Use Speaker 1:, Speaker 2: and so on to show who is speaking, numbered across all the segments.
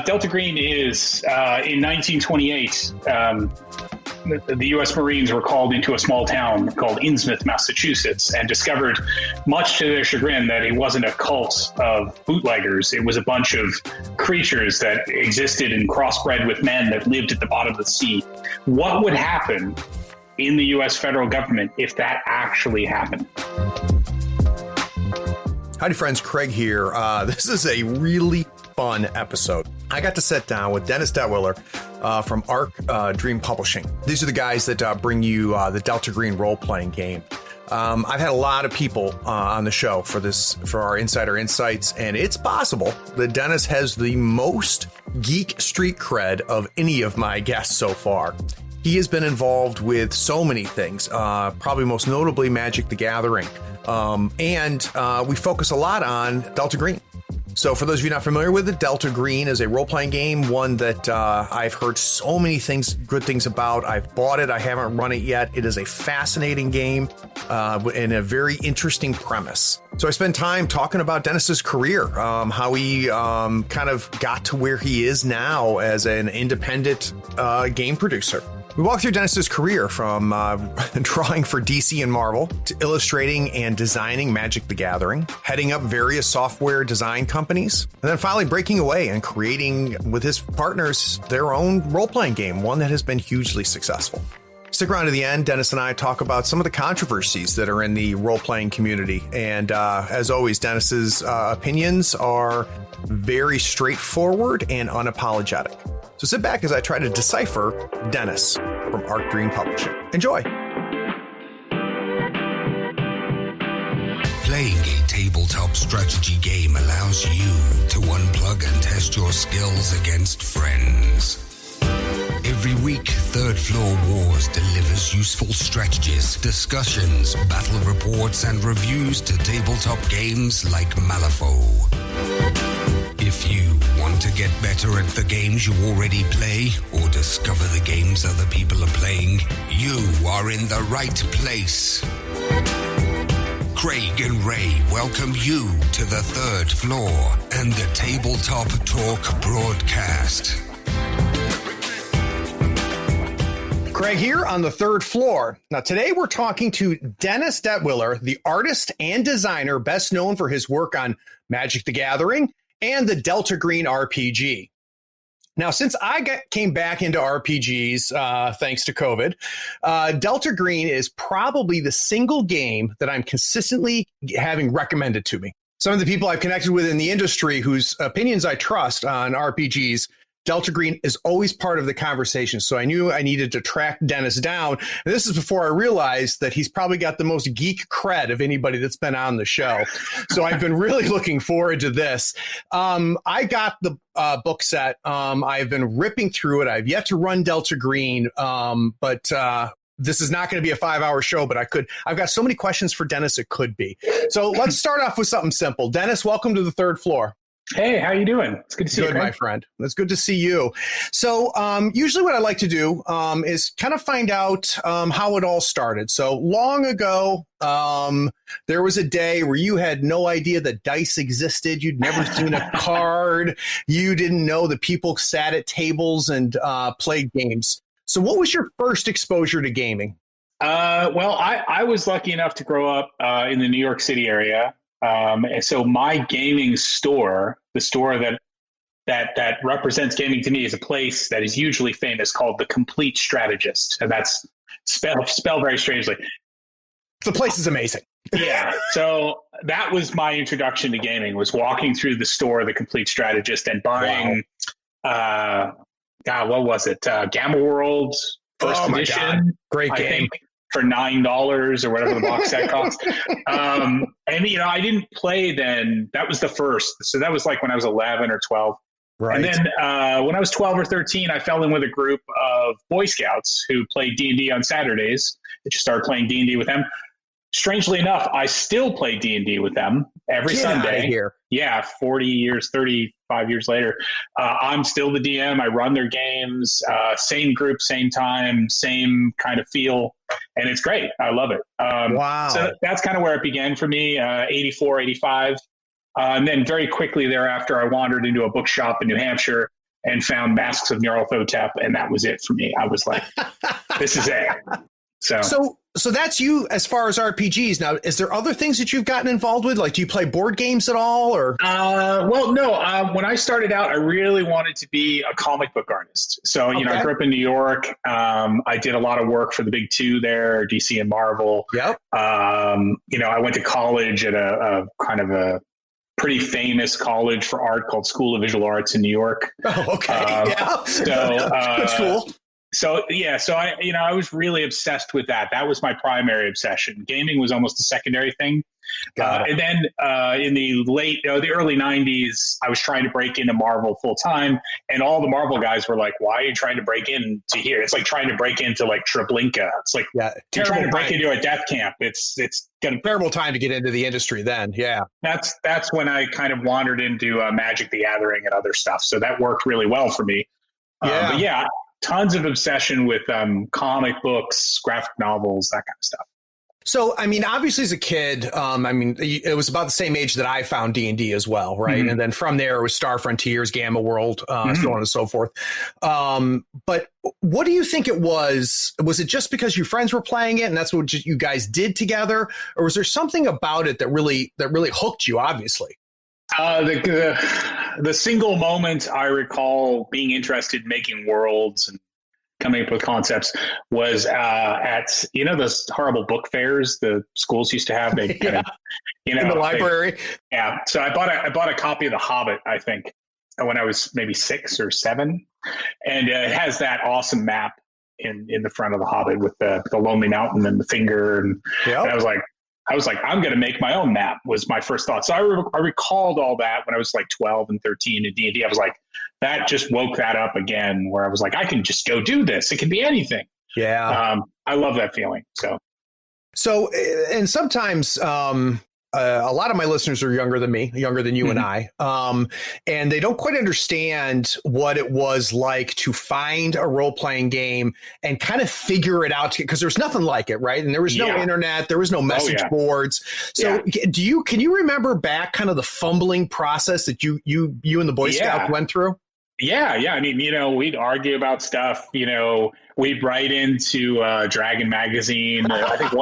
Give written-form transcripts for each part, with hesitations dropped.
Speaker 1: Delta Green is in 1928. The U.S. Marines were called into a small town called Innsmouth, Massachusetts, and discovered, much to their chagrin, that it wasn't a cult of bootleggers. It was a bunch of creatures that existed and crossbred with men that lived at the bottom of the sea. What would happen in the U.S. federal government if that actually happened?
Speaker 2: Howdy, friends. Craig here. This is a really fun episode. I got to sit down with Dennis Detwiller from Arc Dream Publishing. These are the guys that bring you the Delta Green role-playing game. I've had a lot of people on the show for our Insider Insights, and it's possible that Dennis has the most geek street cred of any of my guests so far. He has been involved with so many things, probably most notably Magic the Gathering. And we focus a lot on Delta Green. So for those of you not familiar with it, Delta Green is a role-playing game, one that I've heard so many good things about. I've bought it. I haven't run it yet. It is a fascinating game and a very interesting premise. So I spent time talking about Dennis's career, how he kind of got to where he is now as an independent game producer. We walked through Dennis's career from drawing for DC and Marvel to illustrating and designing Magic the Gathering, heading up various software design companies, and then finally breaking away and creating with his partners their own role-playing game, one that has been hugely successful. Stick around to the end. Dennis and I talk about some of the controversies that are in the role-playing community. And as always, Dennis's opinions are very straightforward and unapologetic. So sit back as I try to decipher Dennis from Arc Dream Publishing. Enjoy.
Speaker 3: Playing a tabletop strategy game allows you to unplug and test your skills against friends. Every week, Third Floor Wars delivers useful strategies, discussions, battle reports, and reviews to tabletop games like Malifaux. If you want to get better at the games you already play or discover the games other people are playing, you are in the right place. Craig and Ray welcome you to the Third Floor and the Tabletop Talk broadcast.
Speaker 2: Craig here on the Third Floor. Now, today we're talking to Dennis Detwiller, the artist and designer best known for his work on Magic the Gathering and the Delta Green RPG. Now, since I came back into RPGs, thanks to COVID, Delta Green is probably the single game that I'm consistently having recommended to me. Some of the people I've connected with in the industry whose opinions I trust on RPGs, Delta Green is always part of the conversation. So I knew I needed to track Dennis down. And this is before I realized that he's probably got the most geek cred of anybody that's been on the show. So I've been really looking forward to this. I got the book set. I've been ripping through it. I've yet to run Delta Green, but this is not going to be a 5-hour show, but I've got so many questions for Dennis, it could be. So let's start off with something simple. Dennis, welcome to the Third Floor.
Speaker 1: Hey, how you doing? It's good to see you.
Speaker 2: Good, my friend. It's good to see you. So usually what I like to do is kind of find out how it all started. So long ago, there was a day where you had no idea that dice existed. You'd never seen a card. You didn't know that people sat at tables and played games. So what was your first exposure to gaming?
Speaker 1: Well, I was lucky enough to grow up in the New York City area. And so my gaming store, the store that represents gaming to me, is a place that is hugely famous called The Complete Strategist. And that's spelled very strangely.
Speaker 2: The place is amazing.
Speaker 1: Yeah. So that was my introduction to gaming, was walking through the store, The Complete Strategist, and buying, what was it? Gamma World First Edition. God.
Speaker 2: Great game.
Speaker 1: I think, for $9 or whatever the box set cost. And, I didn't play then. That was the first. So that was like when I was 11 or 12. Right. And then when I was 12 or 13, I fell in with a group of Boy Scouts who played D&D on Saturdays. I just started playing D&D with them. Strangely enough, I still play D&D with them every Sunday.
Speaker 2: Here.
Speaker 1: Yeah, 35 years later. I'm still the DM. I run their games. Same group, same time, same kind of feel. And it's great. I love it.
Speaker 2: Wow.
Speaker 1: So that's kind of where it began for me, 84, 85. And then very quickly thereafter, I wandered into a bookshop in New Hampshire and found Masks of Nyarlathotep, and that was it for me. I was like, this is it.
Speaker 2: So that's you as far as RPGs. Now, is there other things that you've gotten involved with? Like, do you play board games at all? Or
Speaker 1: well, no. When I started out, I really wanted to be a comic book artist. So, you know, I grew up in New York. I did a lot of work for the big two there, DC and Marvel.
Speaker 2: Yep.
Speaker 1: You know, I went to college at a kind of a pretty famous college for art called School of Visual Arts in New York.
Speaker 2: Oh, okay. Yeah.
Speaker 1: So
Speaker 2: that's cool.
Speaker 1: So I was really obsessed with that. That was my primary obsession. Gaming was almost a secondary thing. And then in the early 90s, I was trying to break into Marvel full time, and all the Marvel guys were like, "Why are you trying to break into here? It's like trying to break into like Treblinka. It's like you're trying to break into a death camp. It's gonna
Speaker 2: terrible time to get into the industry then." Yeah,
Speaker 1: that's when I kind of wandered into Magic the Gathering and other stuff. So that worked really well for me. But yeah. Tons of obsession with comic books, graphic novels, that kind of stuff.
Speaker 2: So, I mean, obviously as a kid, it was about the same age that I found D&D as well, right? Mm-hmm. And then from there, it was Star Frontiers, Gamma World, so on and so forth. But what do you think it was? Was it just because your friends were playing it and that's what you guys did together? Or was there something about it that really hooked you, obviously?
Speaker 1: The single moment I recall being interested in making worlds and coming up with concepts was at those horrible book fairs the schools used to have. They in the
Speaker 2: library.
Speaker 1: So I bought a copy of The Hobbit, I think, when I was maybe 6 or 7, and it has that awesome map in the front of The Hobbit with the Lonely Mountain and the finger, and I was like, I'm going to make my own map, was my first thought. So I recalled all that when I was like 12 and 13 in D&D. I was like, that just woke that up again, where I was like, I can just go do this. It can be anything.
Speaker 2: Yeah.
Speaker 1: I love that feeling.
Speaker 2: So, and sometimes, a lot of my listeners are younger than me, younger than you and I, and they don't quite understand what it was like to find a role-playing game and kind of figure it out, because there's nothing like it, right? And there was no internet, there was no message boards. So can you remember back kind of the fumbling process that you and the Boy Scouts went through?
Speaker 1: Yeah. I mean, we'd argue about stuff, we'd write into Dragon Magazine. I think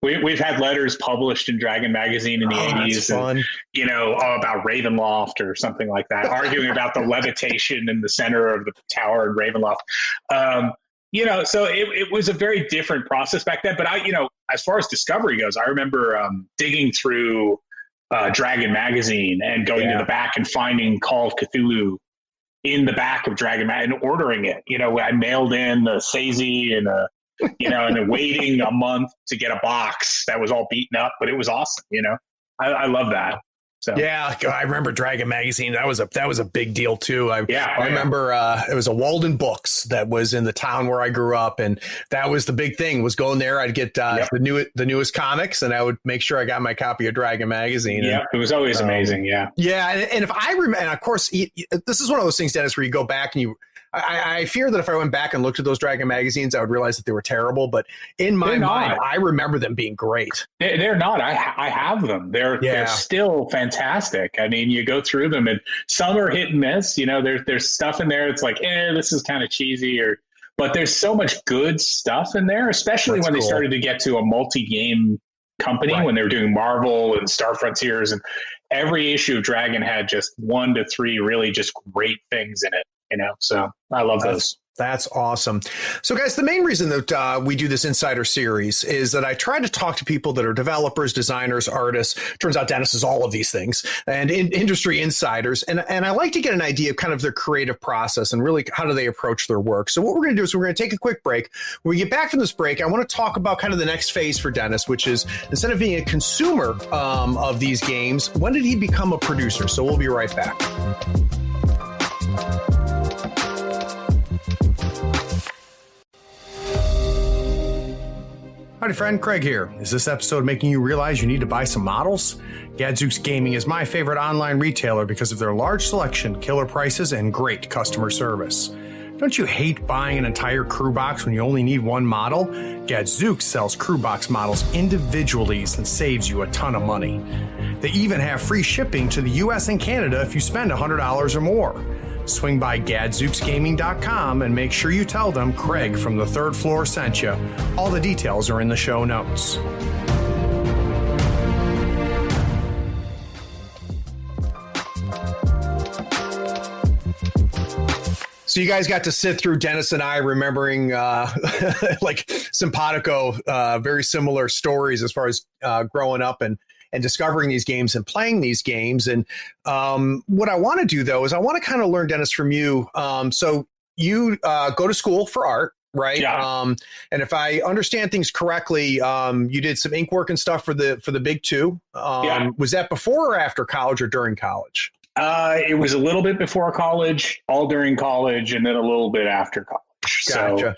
Speaker 1: We've had letters published in Dragon Magazine in the 80s, about Ravenloft or something like that, arguing about the levitation in the center of the tower in Ravenloft. So it was a very different process back then. But as far as discovery goes, I remember digging through Dragon Magazine and going to the back and finding Call of Cthulhu in the back of Dragon Magazine and ordering it. I mailed in the Sazy and and then waiting a month to get a box that was all beaten up, but it was awesome. I love that. So
Speaker 2: yeah, I remember Dragon Magazine. That was a big deal too. I remember it was a Walden Books that was in the town where I grew up, and that was the big thing. Was going there. I'd get the newest comics, and I would make sure I got my copy of Dragon Magazine.
Speaker 1: Yeah, it was always amazing. Yeah,
Speaker 2: and if I remember, and of course, this is one of those things, Dennis, where you go back and I fear that if I went back and looked at those Dragon magazines, I would realize that they were terrible. But in my mind, I remember them being great.
Speaker 1: They're not. I have them. They're still fantastic. I mean, you go through them, and some are hit and miss. There's stuff in there. It's like, this is kind of cheesy, but there's so much good stuff in there, especially when they started to get to a multi-game company, when they were doing Marvel and Star Frontiers, and every issue of Dragon had just 1 to 3 really just great things in it. So I love those.
Speaker 2: That's awesome. So, guys, the main reason that we do this Insider series is that I try to talk to people that are developers, designers, artists. Turns out Dennis is all of these things, and industry insiders. And I like to get an idea of kind of their creative process and really how do they approach their work. So what we're going to do is we're going to take a quick break. When we get back from this break, I want to talk about kind of the next phase for Dennis, which is instead of being a consumer of these games, when did he become a producer? So we'll be right back. Howdy friend, Craig here. Is this episode making you realize you need to buy some models? Gadzooks Gaming is my favorite online retailer because of their large selection, killer prices, and great customer service. Don't you hate buying an entire crew box when you only need one model? Gadzooks sells crew box models individually and saves you a ton of money. They even have free shipping to the US and Canada if you spend $100 or more. Swing by gadzooksgaming.com and make sure you tell them Craig from the third floor sent you. All the details are in the show notes. So you guys got to sit through Dennis and I remembering like simpatico, very similar stories as far as growing up and discovering these games and playing these games. And what I want to do, though, is I want to kind of learn, Dennis, from you. So you go to school for art, right?
Speaker 1: Yeah.
Speaker 2: And if I understand things correctly, you did some ink work and stuff for the Big Two.
Speaker 1: Yeah.
Speaker 2: Was that before or after college or during college?
Speaker 1: It was a little bit before college, all during college, and then a little bit after college.
Speaker 2: Gotcha.
Speaker 1: So,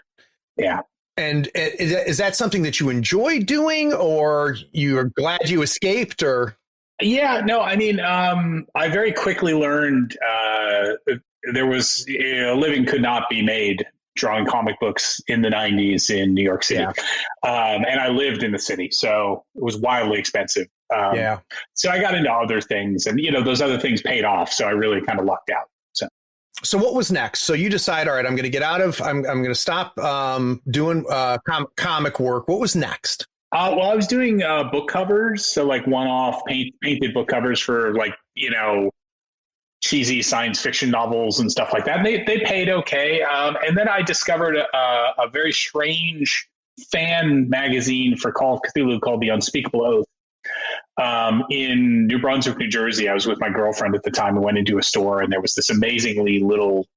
Speaker 1: yeah.
Speaker 2: And is that something that you enjoy doing, or you're glad you escaped, or?
Speaker 1: Yeah, no, I mean, I very quickly learned there was a living could not be made drawing comic books in the 90s in New York City. Yeah. And I lived in the city, so it was wildly expensive. So I got into other things, and, those other things paid off. So I really kind of lucked out.
Speaker 2: So what was next? So you decide, all right, I'm going to get out of, I'm going to stop doing comic work. What was next?
Speaker 1: Well, I was doing book covers. So like one-off painted book covers for cheesy science fiction novels and stuff like that. And they paid okay. And then I discovered a very strange fan magazine for Call of Cthulhu called The Unspeakable Oath. In New Brunswick, New Jersey. I was with my girlfriend at the time. We went into a store, and there was this amazingly little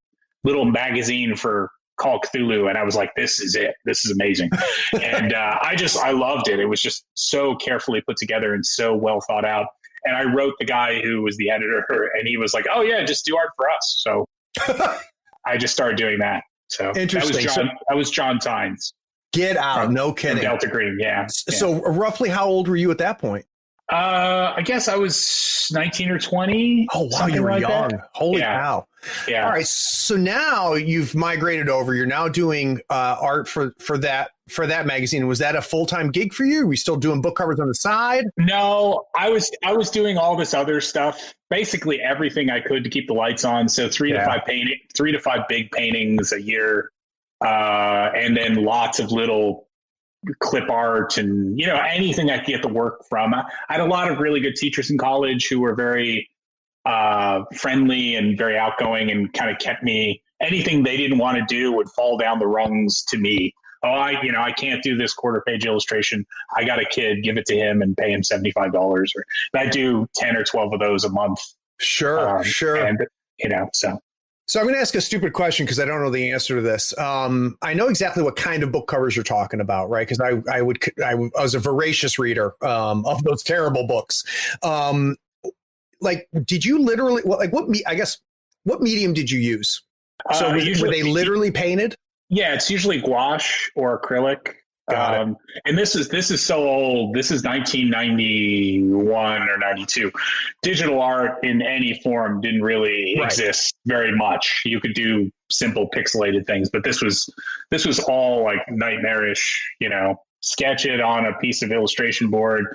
Speaker 1: magazine for Call of Cthulhu, and I was like, "This is it. This is amazing." And I loved it. It was just so carefully put together and so well thought out. And I wrote the guy who was the editor, and he was like, "Oh yeah, just do art for us." So I just started doing that. So
Speaker 2: interesting.
Speaker 1: That was John Tynes.
Speaker 2: Get out! No kidding.
Speaker 1: Delta Green, yeah.
Speaker 2: So roughly, how old were you at that point?
Speaker 1: I guess I was 19 or 20.
Speaker 2: Oh, wow. You were young. That. Holy cow.
Speaker 1: Yeah.
Speaker 2: All right. So now you've migrated over. You're now doing art for that magazine. Was that a full-time gig for you? Are we still doing book covers on the side?
Speaker 1: No, I was doing all this other stuff, basically everything I could to keep the lights on. So 3 to 5 big paintings a year. And then lots of little clip art and, anything I could get the work from. I had a lot of really good teachers in college who were very friendly and very outgoing and kind of kept me, anything they didn't want to do would fall down the rungs to me. Oh, I can't do this quarter-page illustration. I got a kid, give it to him and pay him $75. Or I do 10 or 12 of those a month.
Speaker 2: Sure.
Speaker 1: And, so.
Speaker 2: So I'm going to ask a stupid question because I don't know the answer to this. I know exactly what kind of book covers you're talking about, right? Because I was a voracious reader of those terrible books. Did you literally what medium did you use? So were they literally painted?
Speaker 1: Yeah, it's usually gouache or acrylic. And this is so old. This is 1991 or 92. Digital art in any form didn't really exist very much. You could do simple pixelated things, but this was all like nightmarish, sketch it on a piece of illustration board,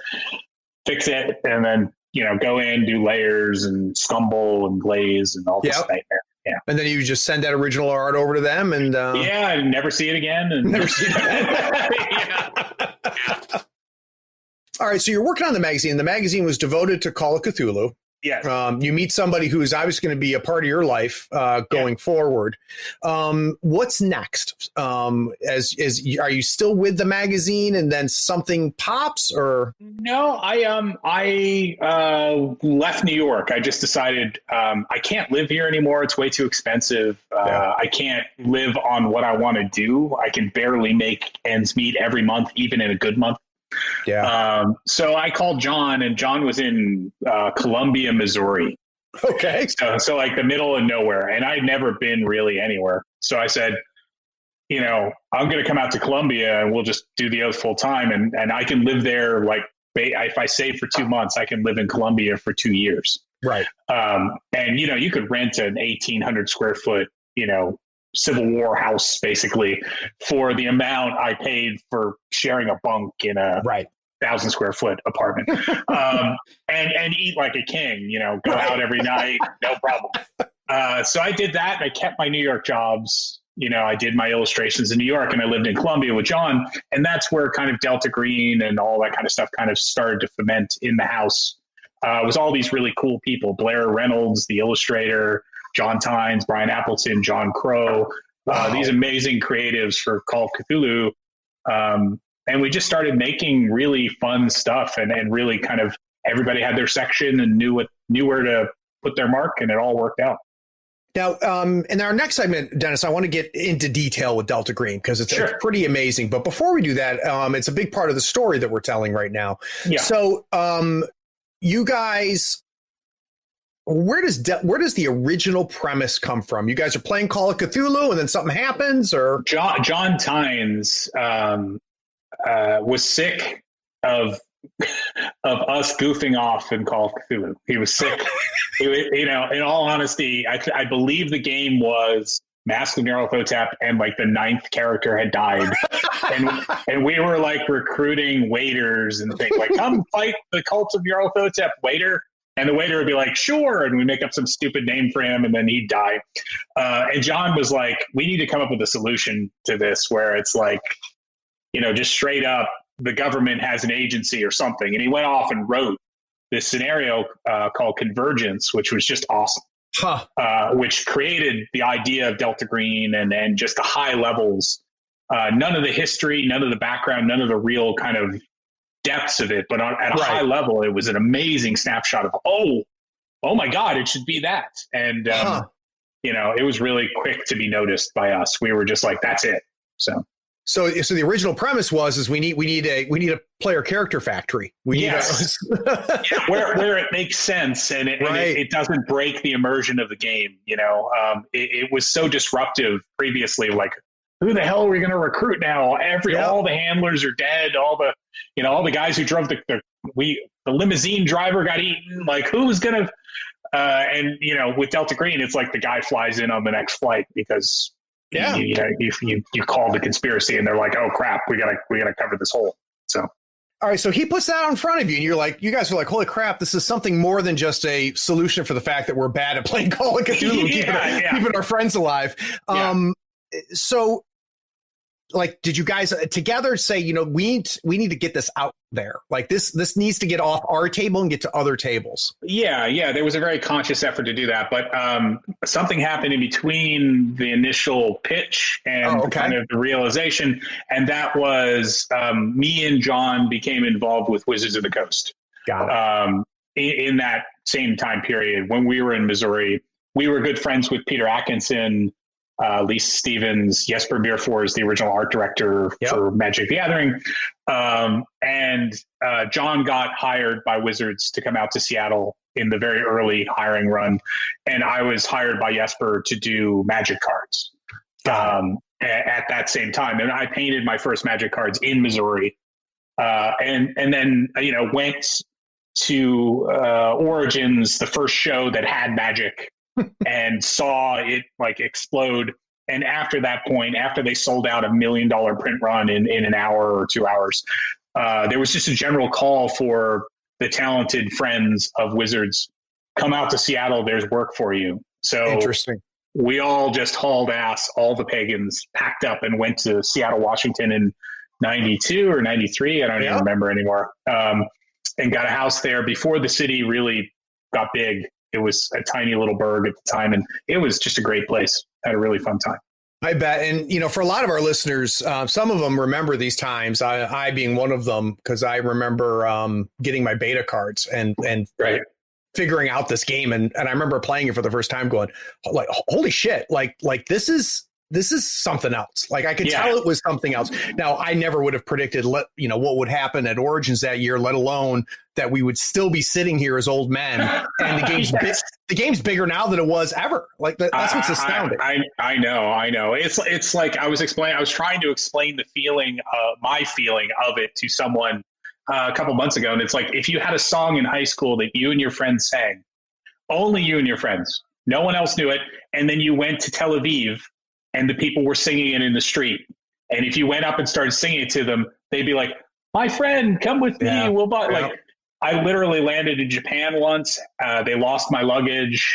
Speaker 1: fix it, and then, go in, do layers and scumble and glaze and all this nightmare. Yeah.
Speaker 2: And then you just send that original art over to them and
Speaker 1: and never see it again. And never see it again.
Speaker 2: All right. So you're working on the magazine. The magazine was devoted to Call of Cthulhu.
Speaker 1: Yes.
Speaker 2: You meet somebody who's obviously going to be a part of your life going forward. What's next? Are you still with the magazine and then something pops or?
Speaker 1: No, I left New York. I just decided I can't live here anymore. It's way too expensive. I can't live on what I want to do. I can barely make ends meet every month, even in a good month.
Speaker 2: Yeah.
Speaker 1: So I called John, and John was in Columbia, Missouri.
Speaker 2: Okay.
Speaker 1: So like the middle of nowhere, and I'd never been really anywhere. So I said, I'm going to come out to Columbia, and we'll just do the Oath full time, and I can live there. Like if I save for 2 months, I can live in Columbia for 2 years.
Speaker 2: Right.
Speaker 1: And you could rent an 1,800 square foot, Civil War house, basically, for the amount I paid for sharing a bunk in a 1,000 square foot apartment, and eat like a king, go out every night, no problem. So I did that, and I kept my New York jobs. I did my illustrations in New York, and I lived in Columbia with John, and that's where kind of Delta Green and all that kind of stuff kind of started to ferment in the house. It was all these really cool people: Blair Reynolds, the illustrator, John Tynes, Brian Appleton, John Crow, these amazing creatives for Call of Cthulhu. And we just started making really fun stuff, and really kind of everybody had their section and knew where to put their mark, and it all worked out.
Speaker 2: Now, in our next segment, Dennis, I want to get into detail with Delta Green because it's pretty amazing. But before we do that, it's a big part of the story that we're telling right now. Yeah. So you guys, where does the original premise come from? You guys are playing Call of Cthulhu and then something happens, or
Speaker 1: John Tynes was sick of us goofing off in Call of Cthulhu. He was sick. In all honesty, I believe the game was Mask of Nyarlathotep, and like the 9th character had died, and we were like recruiting waiters and things like, come fight the cult of Nyarlathotep, waiter. And the waiter would be like, sure. And we make up some stupid name for him, and then he'd die. And John was like, we need to come up with a solution to this where it's like, just straight up, the government has an agency or something. And he went off and wrote this scenario called Convergence, which was just awesome, which created the idea of Delta Green and just the high levels, none of the history, none of the background, none of the real kind of depths of it. But at a high level, it was an amazing snapshot of, oh my God, it should be that. And, it was really quick to be noticed by us. We were just like, that's it. So
Speaker 2: the original premise was we need a player character factory. Where
Speaker 1: it makes sense and it doesn't break the immersion of the game. It was so disruptive previously. Like, who the hell are we going to recruit now? All the handlers are dead. All the guys who drove the limousine driver got eaten. Like, who's going to? With Delta Green, it's like the guy flies in on the next flight because. Yeah, you call the conspiracy, and they're like, "Oh crap, we gotta cover this hole." So,
Speaker 2: all right, so he puts that out in front of you, and you guys are like, "Holy crap, this is something more than just a solution for the fact that we're bad at playing Call of Cthulhu, keeping our friends alive." So, like, did you guys together say, we need to get this out there? Like this needs to get off our table and get to other tables.
Speaker 1: Yeah. There was a very conscious effort to do that, but something happened in between the initial pitch and kind of the realization, and that was me and John became involved with Wizards of the Coast.
Speaker 2: Got it.
Speaker 1: In that same time period when we were in Missouri. We were good friends with Peter Atkinson, Lisa Stevens, Jesper Bierfor is the original art director for Magic the Gathering. And John got hired by Wizards to come out to Seattle in the very early hiring run. And I was hired by Jesper to do Magic cards at that same time. And I painted my first Magic cards in Missouri. And then, went to Origins, the first show that had Magic, and saw it like explode. And after that point, after they sold out $1 million print run in an hour or 2 hours, there was just a general call for the talented friends of Wizards, come out to Seattle. There's work for you. So
Speaker 2: interesting.
Speaker 1: We all just hauled ass, all the pagans packed up and went to Seattle, Washington in 92 or 93. I don't even remember anymore. And got a house there before the city really got big. It was a tiny little burg at the time, and it was just a great place. Had a really fun time.
Speaker 2: I bet. And, for a lot of our listeners, some of them remember these times, I being one of them, because I remember getting my beta cards and figuring out this game. And I remember playing it for the first time going, like, holy shit, like this is something else. Like I could tell it was something else. Now, I never would have predicted, what would happen at Origins that year, let alone that we would still be sitting here as old men. And the game's bigger now than it was ever. Like that's what's astounding.
Speaker 1: I know. It's like I was trying to explain my feeling of it to someone a couple months ago. And it's like, if you had a song in high school that you and your friends sang, only you and your friends, no one else knew it. And then you went to Tel Aviv and the people were singing it in the street. And if you went up and started singing it to them, they'd be like, my friend, come with me. We'll buy. Like, I literally landed in Japan once. They lost my luggage.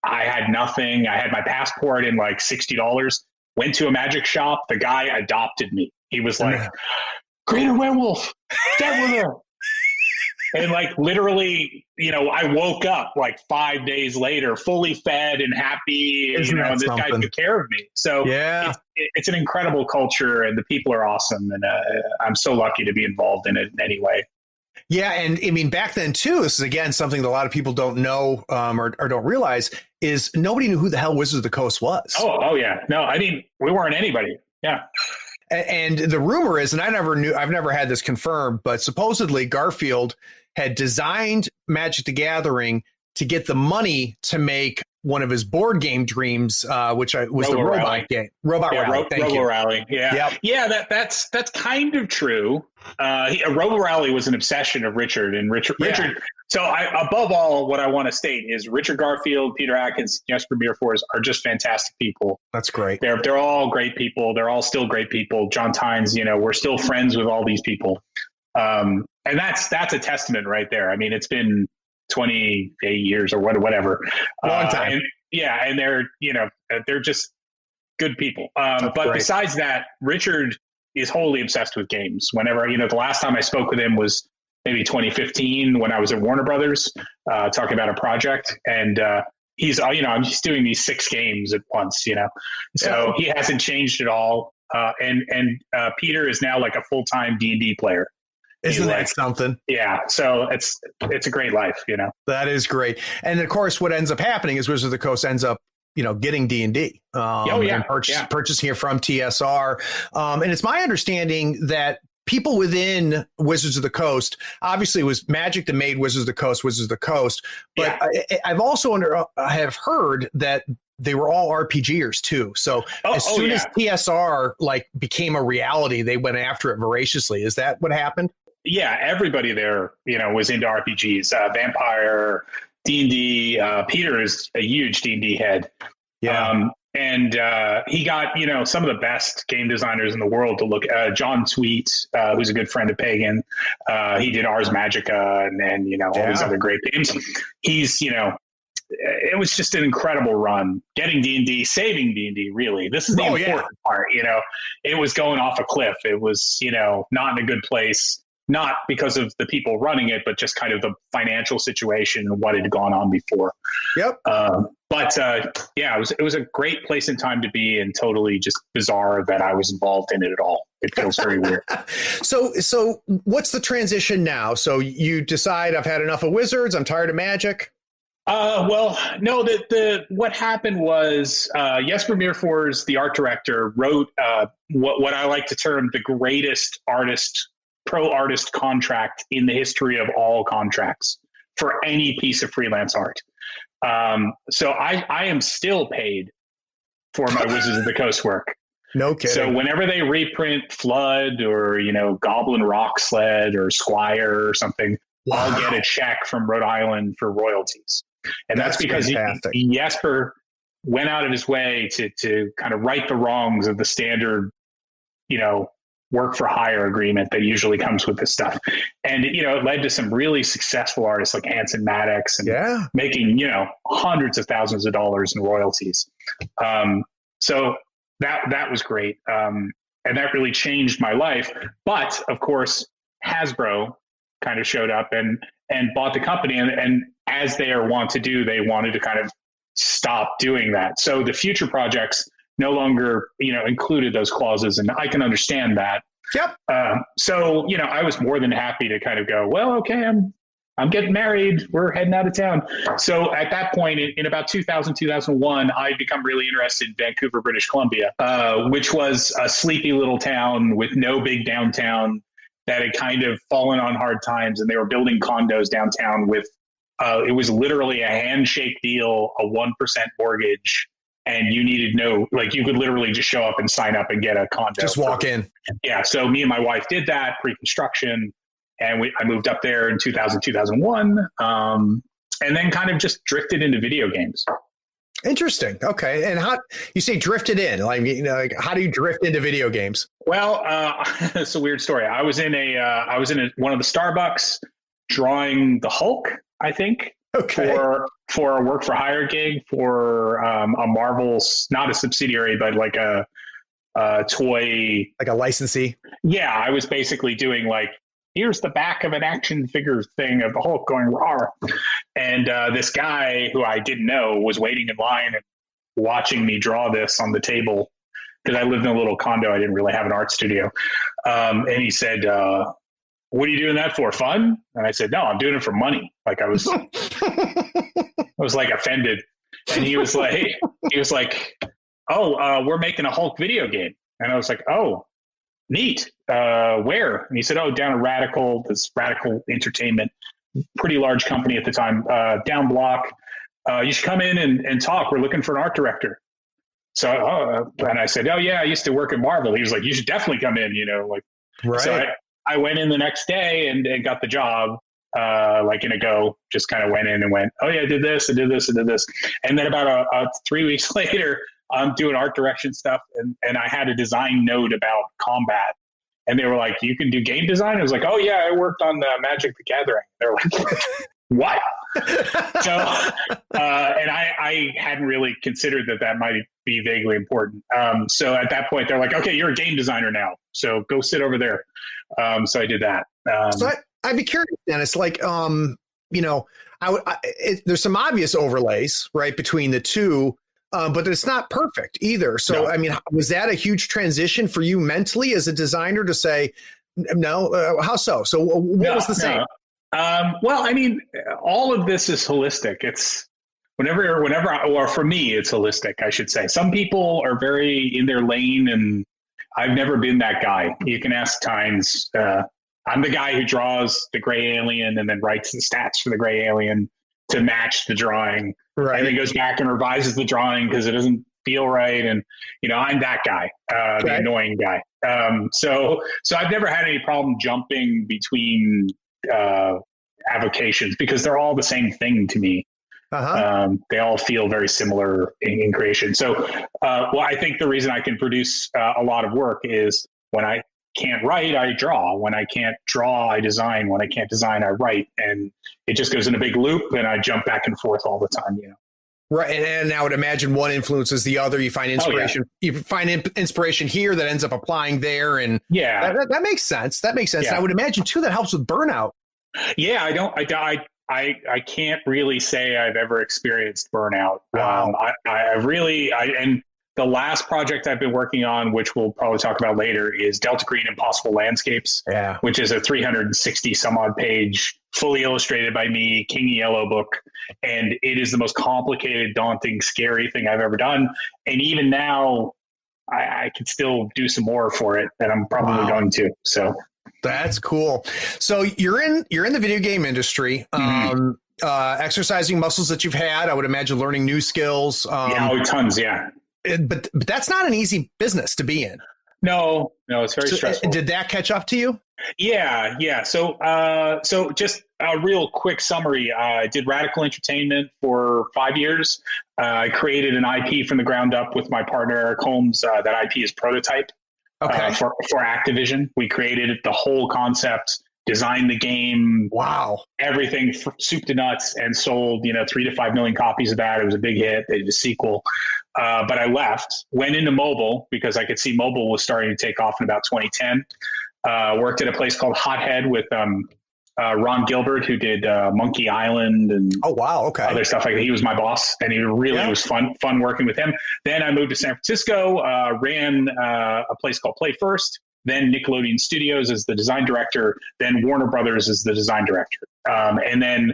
Speaker 1: I had nothing. I had my passport in like $60. Went to a magic shop. The guy adopted me. He was like, Greater Werewolf, Detwiller. And like literally, I woke up like 5 days later, fully fed and happy. And this guy took care of me. So it's an incredible culture, and the people are awesome. And I'm so lucky to be involved in it in any way.
Speaker 2: Yeah. And I mean, back then, too, this is, again, something that a lot of people don't know or don't realize is nobody knew who the hell Wizards of the Coast was.
Speaker 1: Oh, yeah. No, I mean, we weren't anybody. Yeah.
Speaker 2: And the rumor is, and I've never had this confirmed, but supposedly Garfield had designed Magic the Gathering to get the money to make one of his board game dreams, which was the robot game. Robot Rally.
Speaker 1: Robo Rally. Yeah. Yep. Yeah, that's kind of true. Robo Rally was an obsession of Richard. And Richard. So above all, what I want to state is Richard Garfield, Peter Atkins, Jesper Meerfors are just fantastic people.
Speaker 2: That's great.
Speaker 1: They're all great people. They're all still great people. John Tynes, we're still friends with all these people. And that's a testament right there. I mean, it's been 28 years or whatever.
Speaker 2: Long time.
Speaker 1: And they're just good people. But great. Besides that, Richard is wholly obsessed with games. Whenever, the last time I spoke with him was maybe 2015 when I was at Warner Brothers, talking about a project. And he's doing these 6 games at once, so he hasn't changed at all. And Peter is now like a full-time D&D player.
Speaker 2: Isn't that something?
Speaker 1: Yeah. So it's a great life,
Speaker 2: That is great. And of course, what ends up happening is Wizards of the Coast ends up, getting D&D. And purchasing it from TSR. And it's my understanding that people within Wizards of the Coast, obviously it was Magic that made Wizards of the Coast, but I've also have heard that they were all RPGers too. So as soon as TSR became a reality, they went after it voraciously. Is that what happened?
Speaker 1: Yeah, everybody there, was into RPGs. Vampire, D&D. Peter is a huge D&D head.
Speaker 2: Yeah.
Speaker 1: And he got, some of the best game designers in the world to look at. John Sweet, who's a good friend of Pagan. He did Ars Magica and all these other great games. He's, it was just an incredible run. Getting D&D, saving D&D, really. This is the important part, It was going off a cliff. It was, not in a good place. Not because of the people running it, but just kind of the financial situation and what had gone on before.
Speaker 2: Yep.
Speaker 1: It was a great place and time to be, and totally just bizarre that I was involved in it at all. It feels very weird.
Speaker 2: So what's the transition now? So you decide I've had enough of Wizards. I'm tired of Magic.
Speaker 1: Well, no, what happened was Jesper Meerfors, the art director, wrote what I like to term the greatest pro artist contract in the history of all contracts for any piece of freelance art. So I am still paid for my Wizards of the Coast work.
Speaker 2: No kidding.
Speaker 1: So whenever they reprint Flood or, Goblin Rock Sled or Squire or something, I'll get a check from Rhode Island for royalties. And that's because Jesper went out of his way to kind of right the wrongs of the standard, work for hire agreement that usually comes with this stuff. And, it led to some really successful artists like Anson Maddox and making, hundreds of thousands of dollars in royalties. So that was great. And that really changed my life. But of course, Hasbro kind of showed up and bought the company. And as they are wont to do, they wanted to kind of stop doing that. So the future projects no longer, included those clauses, and I can understand that.
Speaker 2: Yep.
Speaker 1: So, I was more than happy to kind of go, well, okay, I'm getting married. We're heading out of town. So at that point in about 2000, 2001, I'd become really interested in Vancouver, British Columbia, which was a sleepy little town with no big downtown that had kind of fallen on hard times. And they were building condos downtown with, it was literally a handshake deal, a 1% mortgage. And you needed you could literally just show up and sign up and get a condo.
Speaker 2: Just walk in.
Speaker 1: Yeah. So me and my wife did that pre-construction, and I moved up there in 2000, 2001. And then kind of just drifted into video games.
Speaker 2: Interesting. Okay. And how you say drifted in? Like, like how do you drift into video games?
Speaker 1: Well, it's a weird story. I was in one of the Starbucks drawing the Hulk, I think,
Speaker 2: Okay.
Speaker 1: for a work for hire gig for a Marvel's, not a subsidiary, but like a toy,
Speaker 2: Like a licensee.
Speaker 1: Yeah, I was basically doing like, here's the back of an action figure thing of the Hulk going raw. And this guy who I didn't know was waiting in line and watching me draw this on the table because I lived in a little condo. I didn't really have an art studio. And he said, what are you doing that for? Fun? And I said, no, I'm doing it for money. Like I was like offended. And he was like, oh, we're making a Hulk video game. And I was like, oh, neat. Where? And he said, oh, down at this Radical Entertainment, pretty large company at the time, down block. You should come in and talk. We're looking for an art director. So, and I said, oh yeah, I used to work at Marvel. He was like, you should definitely come in, like,
Speaker 2: right.
Speaker 1: So I went in the next day and got the job, like in a go, just kind of went in and went, oh yeah, I did this. And then about 3 weeks later, I'm doing art direction stuff. And I had a design note about combat. And they were like, you can do game design? I was like, oh yeah, I worked on Magic the Gathering. They were like, what? So, and I hadn't really considered that might be vaguely important. So at that point, they're like, okay, you're a game designer now. So go sit over there. So I did that.
Speaker 2: So I'd be curious, Dennis, like, there's some obvious overlays, right, between the two, but it's not perfect either. So, no. I mean, was that a huge transition for you mentally as a designer to say, no, how so? So what was the same?
Speaker 1: No. Well, I mean, all of this is holistic. It's or for me, it's holistic, I should say. Some people are very in their lane, and I've never been that guy. You can ask Tynes. I'm the guy who draws the gray alien and then writes the stats for the gray alien to match the drawing. Right. And then goes back and revises the drawing because it doesn't feel right. And, I'm that guy, the annoying guy. So I've never had any problem jumping between avocations because they're all the same thing to me. Uh-huh. They all feel very similar in creation. So, I think the reason I can produce a lot of work is when I can't write, I draw. When I can't draw, I design. When I can't design, I write. And it just goes in a big loop, and I jump back and forth all the time.
Speaker 2: Right, and I would imagine one influences the other. You find inspiration. Oh, yeah. You find inspiration here that ends up applying there, and that makes sense. That makes sense. Yeah. And I would imagine too that helps with burnout. Yeah,
Speaker 1: I can't really say I've ever experienced burnout.
Speaker 2: Wow.
Speaker 1: And the last project I've been working on, which we'll probably talk about later, is Delta Green Impossible Landscapes, which is a 360 some odd page, fully illustrated by me, King Yellow book. And it is the most complicated, daunting, scary thing I've ever done. And even now, I could still do some more for it, and I'm probably going to. So
Speaker 2: that's cool. So you're in the video game industry, exercising muscles that you've had. I would imagine learning new skills.
Speaker 1: Tons. Yeah.
Speaker 2: But that's not an easy business to be in.
Speaker 1: No, it's very stressful.
Speaker 2: Did that catch up to you?
Speaker 1: Yeah. So just a real quick summary. I did Radical Entertainment for 5 years. I created an IP from the ground up with my partner, Eric Holmes. That IP is Prototype for Activision. We created the whole concept, designed the game.
Speaker 2: Wow.
Speaker 1: Everything soup to nuts, and sold, 3 to 5 million copies of that. It was a big hit. They did a sequel. But I left, went into mobile because I could see mobile was starting to take off in about 2010. Worked at a place called Hothead with Ron Gilbert, who did Monkey Island and other stuff like that. He was my boss, and it was fun working with him. Then I moved to San Francisco, ran a place called Play First, then Nickelodeon Studios as the design director, then Warner Brothers as the design director. And then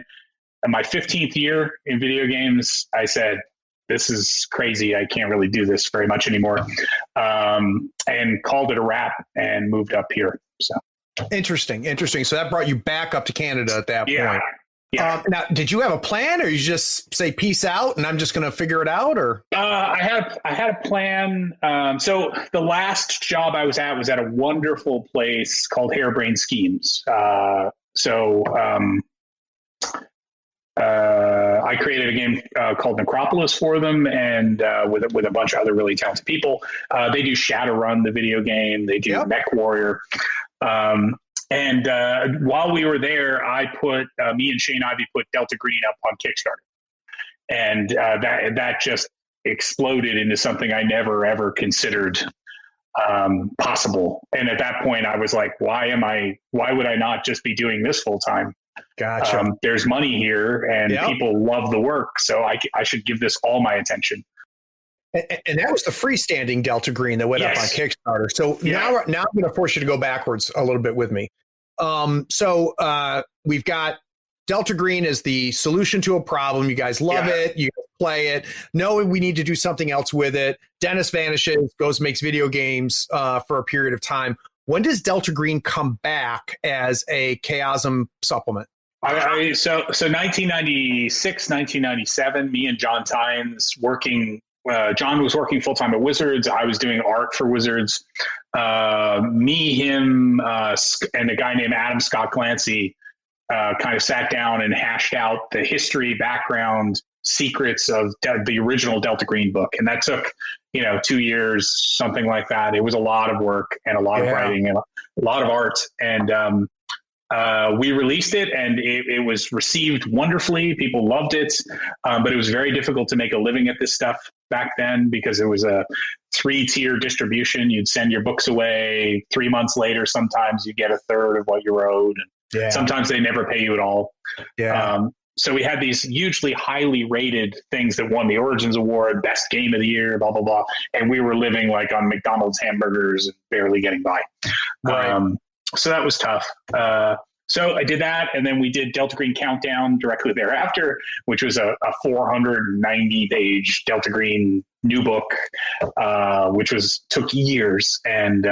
Speaker 1: in my 15th year in video games, I said, this is crazy. I can't really do this very much anymore. And called it a wrap and moved up here. So
Speaker 2: interesting. So that brought you back up to Canada at that point.
Speaker 1: Yeah.
Speaker 2: Now, did you have a plan, or you just say peace out and I'm just going to figure it out? Or
Speaker 1: I had a plan. So the last job I was at a wonderful place called Harebrained Schemes. I created a game called Necropolis for them, and with a bunch of other really talented people. They do Shadowrun, the video game. They do Mech Warrior. And while we were there, I put me and Shane Ivey put Delta Green up on Kickstarter, and that just exploded into something I never ever considered possible. And at that point, I was like, why would I not just be doing this full time?
Speaker 2: Gotcha.
Speaker 1: There's money here, and people love the work, so I should give this all my attention.
Speaker 2: And that was the freestanding Delta Green that went up on Kickstarter. So now I'm going to force you to go backwards a little bit with me. So we've got Delta Green as the solution to a problem. You guys love it. You play it. No, we need to do something else with it. Dennis vanishes, goes, makes video games for a period of time. When does Delta Green come back as a Chaosium supplement?
Speaker 1: So 1996, 1997, me and John Tynes working. John was working full-time at Wizards. I was doing art for Wizards. Me, him, and a guy named Adam Scott Clancy kind of sat down and hashed out the history, background, secrets of the original Delta Green book. And that took, 2 years, something like that. It was a lot of work and a lot of writing and a lot of art. And we released it, and it was received wonderfully. People loved it, but it was very difficult to make a living at this stuff back then because it was a 3-tier distribution. You'd send your books away 3 months later. Sometimes you get a third of what you're owed. And sometimes they never pay you at all. So we had these hugely highly rated things that won the Origins Award, best game of the year, blah, blah, blah. And we were living like on McDonald's hamburgers and barely getting by. So that was tough. So I did that, and then we did Delta Green Countdown directly thereafter, which was a 490-page Delta Green new book, which took years. And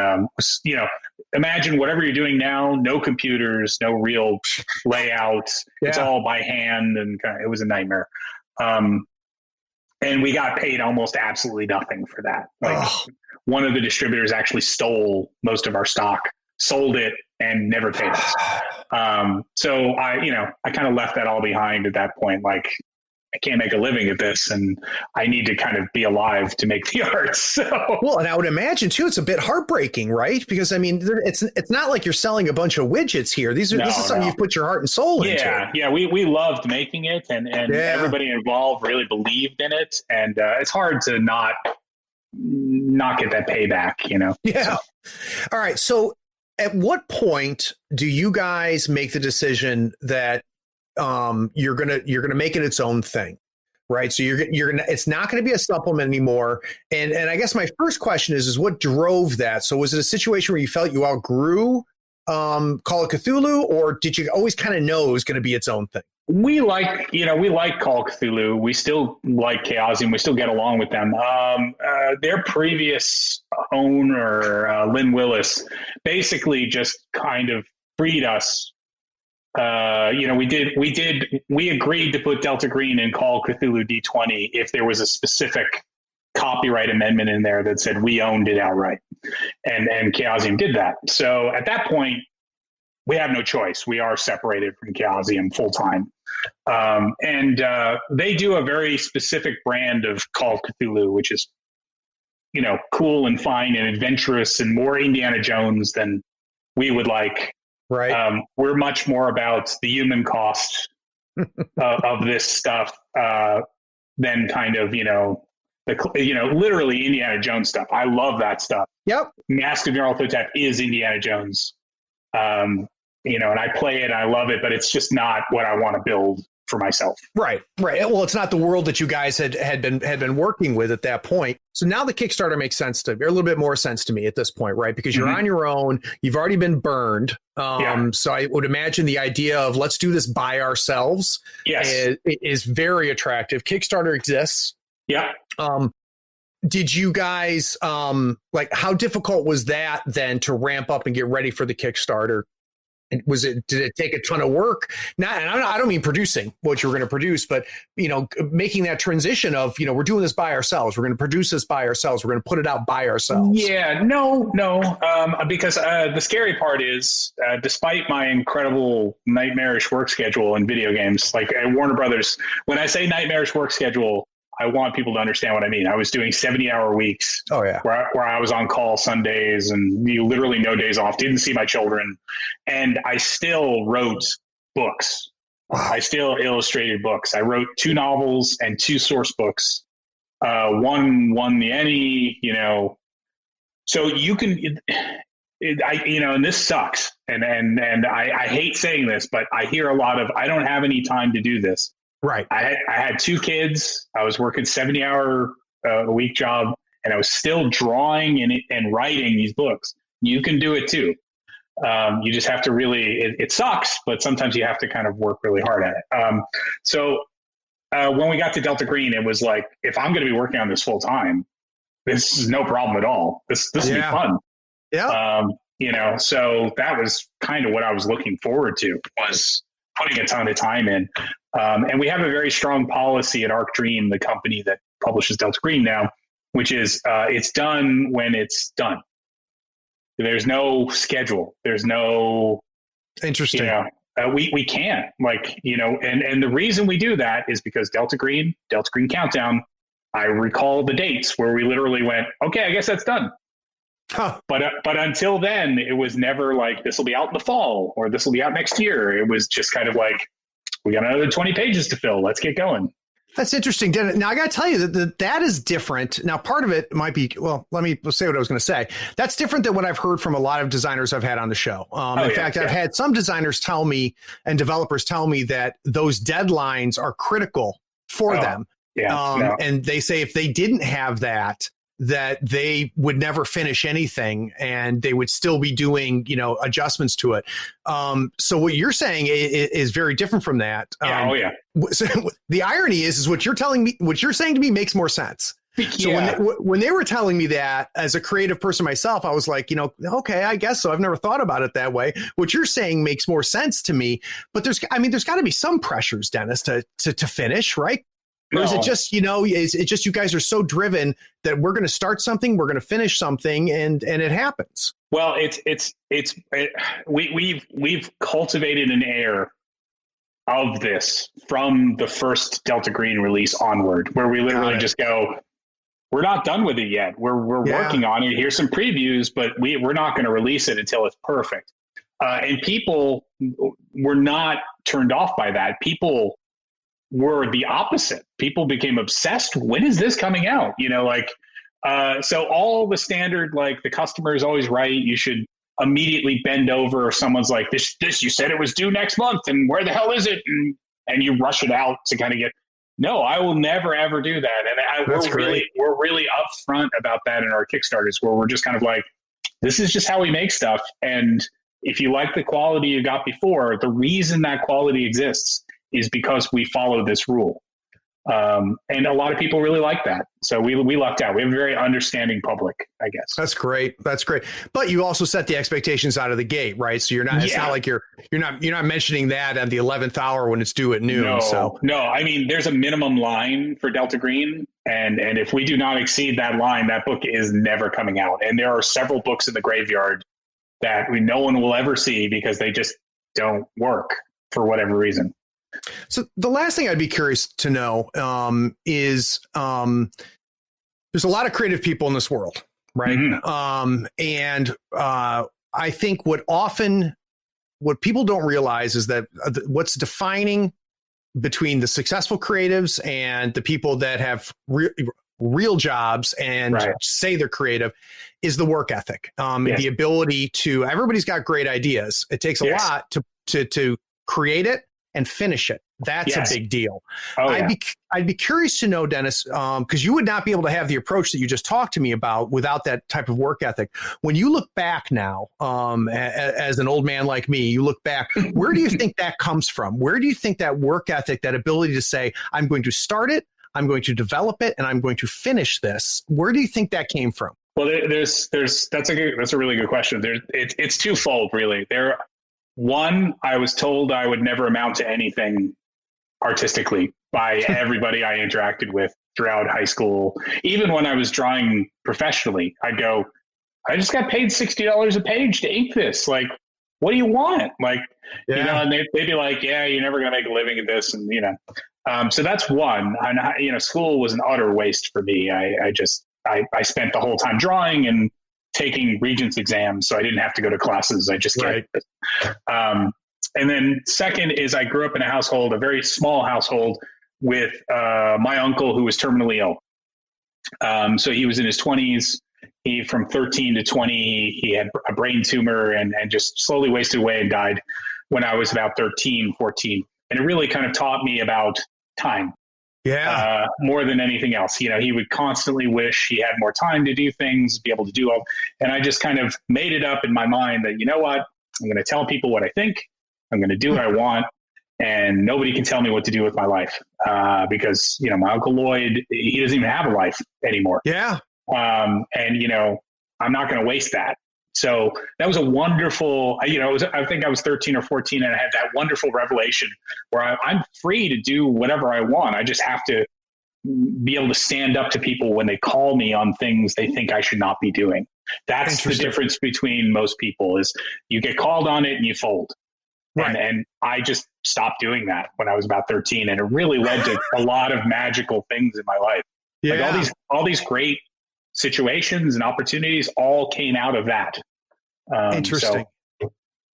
Speaker 1: imagine whatever you're doing now: no computers, no real layout. It's all by hand, and it was a nightmare. And we got paid almost absolutely nothing for that. One of the distributors actually stole most of our stock, sold it, and never paid us. So I kind of left that all behind at that point. Like, I can't make a living at this, and I need to kind of be alive to make the art. So,
Speaker 2: well, and I would imagine too, it's a bit heartbreaking, right? Because I mean, it's not like you're selling a bunch of widgets here. This is something you've put your heart and soul into.
Speaker 1: Yeah. We loved making it, and everybody involved really believed in it, and it's hard to not get that payback,
Speaker 2: Yeah. So. All right. So, at what point do you guys make the decision that you're gonna make it its own thing, right? So it's not gonna be a supplement anymore. And I guess my first question is what drove that? So was it a situation where you felt you outgrew Call of Cthulhu, or did you always kind of know it was going to be its own thing?
Speaker 1: We like Call of Cthulhu. We still like Chaosium. We still get along with them. Their previous owner, Lynn Willis, basically just kind of freed us. We agreed to put Delta Green in Call of Cthulhu D20 if there was a specific copyright amendment in there that said we owned it outright. And Chaosium did that. So at that point, we have no choice. We are separated from Chaosium full time. And they do a very specific brand of Call of Cthulhu, which is, cool and fine and adventurous and more Indiana Jones than we would like.
Speaker 2: Right.
Speaker 1: We're much more about the human cost of this stuff than kind of, literally Indiana Jones stuff. I love that stuff.
Speaker 2: Yep.
Speaker 1: Mask of Nyarlathotep is Indiana Jones. And I play it and I love it, but it's just not what I want to build for myself.
Speaker 2: Right. Well, it's not the world that you guys had been working with at that point. So now the Kickstarter makes sense to me, or a little bit more sense to me at this point, right? Because you're on your own. You've already been burned. So I would imagine the idea of let's do this by ourselves is very attractive. Kickstarter exists.
Speaker 1: Yeah.
Speaker 2: Did you guys how difficult was that then to ramp up and get ready for the Kickstarter? And did it take a ton of work? And I don't mean producing what you're going to produce, but, making that transition of, we're doing this by ourselves. We're going to produce this by ourselves. We're going to put it out by ourselves.
Speaker 1: Yeah, no. Because the scary part is, despite my incredible nightmarish work schedule in video games, like at Warner Brothers, when I say nightmarish work schedule, I want people to understand what I mean. I was doing 70-hour weeks.
Speaker 2: Oh, yeah.
Speaker 1: Where I was on call Sundays and literally no days off, didn't see my children. And I still wrote books. Wow. I still illustrated books. I wrote 2 novels and 2 source books. One won the Emmy, So you can, and this sucks. And I hate saying this, but I hear a lot of, I don't have any time to do this.
Speaker 2: Right.
Speaker 1: I had 2 kids. I was working 70-hour a week job, and I was still drawing and writing these books. You can do it too. You just have to really, it sucks, but sometimes you have to kind of work really hard at it. So when we got to Delta Green, it was like, if I'm going to be working on this full time, this is no problem at all. This will be fun.
Speaker 2: Yeah.
Speaker 1: So that was kind of what I was looking forward to, was putting a ton of time in. And we have a very strong policy at Arc Dream, the company that publishes Delta Green now, which is it's done when it's done. There's no schedule. There's no
Speaker 2: interesting.
Speaker 1: We can't and the reason we do that is because Delta Green Countdown. I recall the dates where we literally went, okay, I guess that's done. Huh. But until then, it was never like this will be out in the fall or this will be out next year. It was just kind of like, we got another 20 pages to fill. Let's get going.
Speaker 2: That's interesting. Now, I got to tell you that is different. Now, part of it might be, let me say what I was going to say. That's different than what I've heard from a lot of designers I've had on the show. In fact, I've had some designers tell me and developers tell me that those deadlines are critical for them. Yeah, and they say if they didn't have that they would never finish anything and they would still be doing, adjustments to it. So what you're saying is very different from that. So the irony is what you're saying to me makes more sense. So when they were telling me that as a creative person myself, I was like, okay, I guess so. I've never thought about it that way. What you're saying makes more sense to me, but there's got to be some pressures, Dennis, to finish, right? Or is it just, is it just you guys are so driven that we're going to start something, we're going to finish something, and it happens?
Speaker 1: Well, we've cultivated an air of this from the first Delta Green release onward, where we literally just go, we're not done with it yet. We're working on it. Here's some previews, but we're not going to release it until it's perfect. And people were not turned off by that. People were the opposite. People became obsessed. When is this coming out? So all the standard, like the customer is always right. You should immediately bend over. Or someone's like, this, you said it was due next month and where the hell is it? And you rush it out to kind of get, no, I will never, ever do that. And we're really upfront about that in our Kickstarters, where we're just kind of like, this is just how we make stuff. And if you like the quality you got before, the reason that quality exists is because we follow this rule. And a lot of people really like that. So we lucked out. We have a very understanding public, I guess.
Speaker 2: That's great. But you also set the expectations out of the gate, right? So it's not like you're not mentioning that at the 11th hour when it's due at noon.
Speaker 1: No, I mean, there's a minimum line for Delta Green. And if we do not exceed that line, that book is never coming out. And there are several books in the graveyard that no one will ever see because they just don't work for whatever reason.
Speaker 2: So the last thing I'd be curious to know is there's a lot of creative people in this world, right? Mm-hmm. And I think what people don't realize is that what's defining between the successful creatives and the people that have real jobs and say they're creative is the work ethic, the ability to. Everybody's got great ideas. It takes a lot to create it and finish it. That's a big deal. I'd be curious to know, Dennis, because you would not be able to have the approach that you just talked to me about without that type of work ethic. When you look back now, as an old man like me, you look back, where do you think that comes from? Where do you think that work ethic, that ability to say, I'm going to start it, I'm going to develop it, and I'm going to finish this, where do you think that came from?
Speaker 1: Well, that's a really good question. It's twofold, really. One, I was told I would never amount to anything artistically by everybody I interacted with throughout high school. Even when I was drawing professionally, I'd go, I just got paid $60 a page to ink this. Like, what do you want? Like, you know, and they'd be like, yeah, you're never going to make a living at this. And, you know, so that's one. And, you know, school was an utter waste for me. I spent the whole time drawing and taking Regents exams. So I didn't have to go to classes. I just get it. And then second is I grew up in a household, a very small household with my uncle who was terminally ill. So he was in his 20s. He, from 13 to 20, he had a brain tumor and just slowly wasted away and died when I was about 13, 14. And it really kind of taught me about time. Yeah. More than anything else. You know, he would constantly wish he had more time to do things, be able to do all. And I just kind of made it up in my mind that, you know what, I'm going to tell people what I think. I'm going to do what I want. And nobody can tell me what to do with my life. Because, you know, my Uncle Lloyd, he doesn't even have a life anymore.
Speaker 2: Yeah.
Speaker 1: And, you know, I'm not going to waste that. So that was a wonderful, you know, I think I was 13 or 14 and I had that wonderful revelation where I'm free to do whatever I want. I just have to be able to stand up to people when they call me on things they think I should not be doing. That's the difference between most people is you get called on it and you fold. Right. And I just stopped doing that when I was about 13. And it really led to a lot of magical things in my life. Yeah. Like all these great situations and opportunities all came out of that.
Speaker 2: Interesting.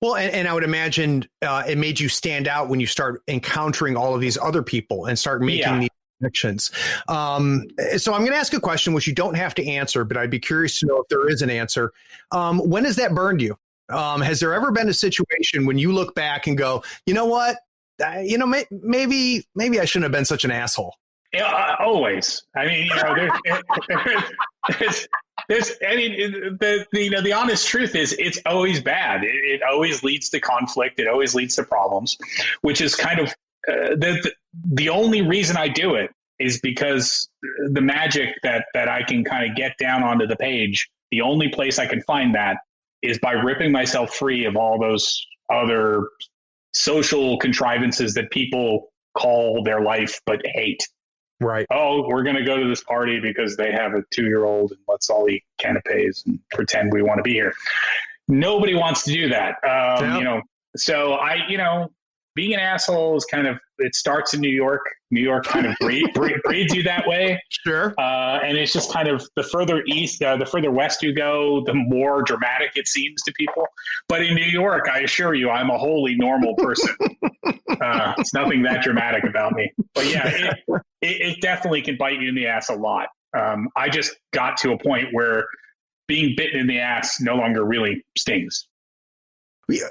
Speaker 2: Well, and I would imagine it made you stand out when you start encountering all of these other people and start making these connections. So I'm going to ask a question, which you don't have to answer, but I'd be curious to know if there is an answer. When has that burned you? Has there ever been a situation when you look back and go, you know what, maybe I shouldn't have been such an asshole?
Speaker 1: Yeah, always. I mean, you know, the honest truth is it's always bad. It always leads to conflict. It always leads to problems, which is kind of the only reason I do it is because the magic that I can kind of get down onto the page, the only place I can find that is by ripping myself free of all those other social contrivances that people call their life but hate.
Speaker 2: Right.
Speaker 1: Oh, we're going to go to this party because they have a 2-year-old and let's all eat canapes and pretend we want to be here. Nobody wants to do that. You know, so being an asshole is kind of, it starts in New York. New York kind of breeds you that way.
Speaker 2: Sure.
Speaker 1: And it's just kind of the further east, the further west you go, the more dramatic it seems to people. But in New York, I assure you, I'm a wholly normal person. It's nothing that dramatic about me. But yeah, it definitely can bite you in the ass a lot. I just got to a point where being bitten in the ass no longer really stings.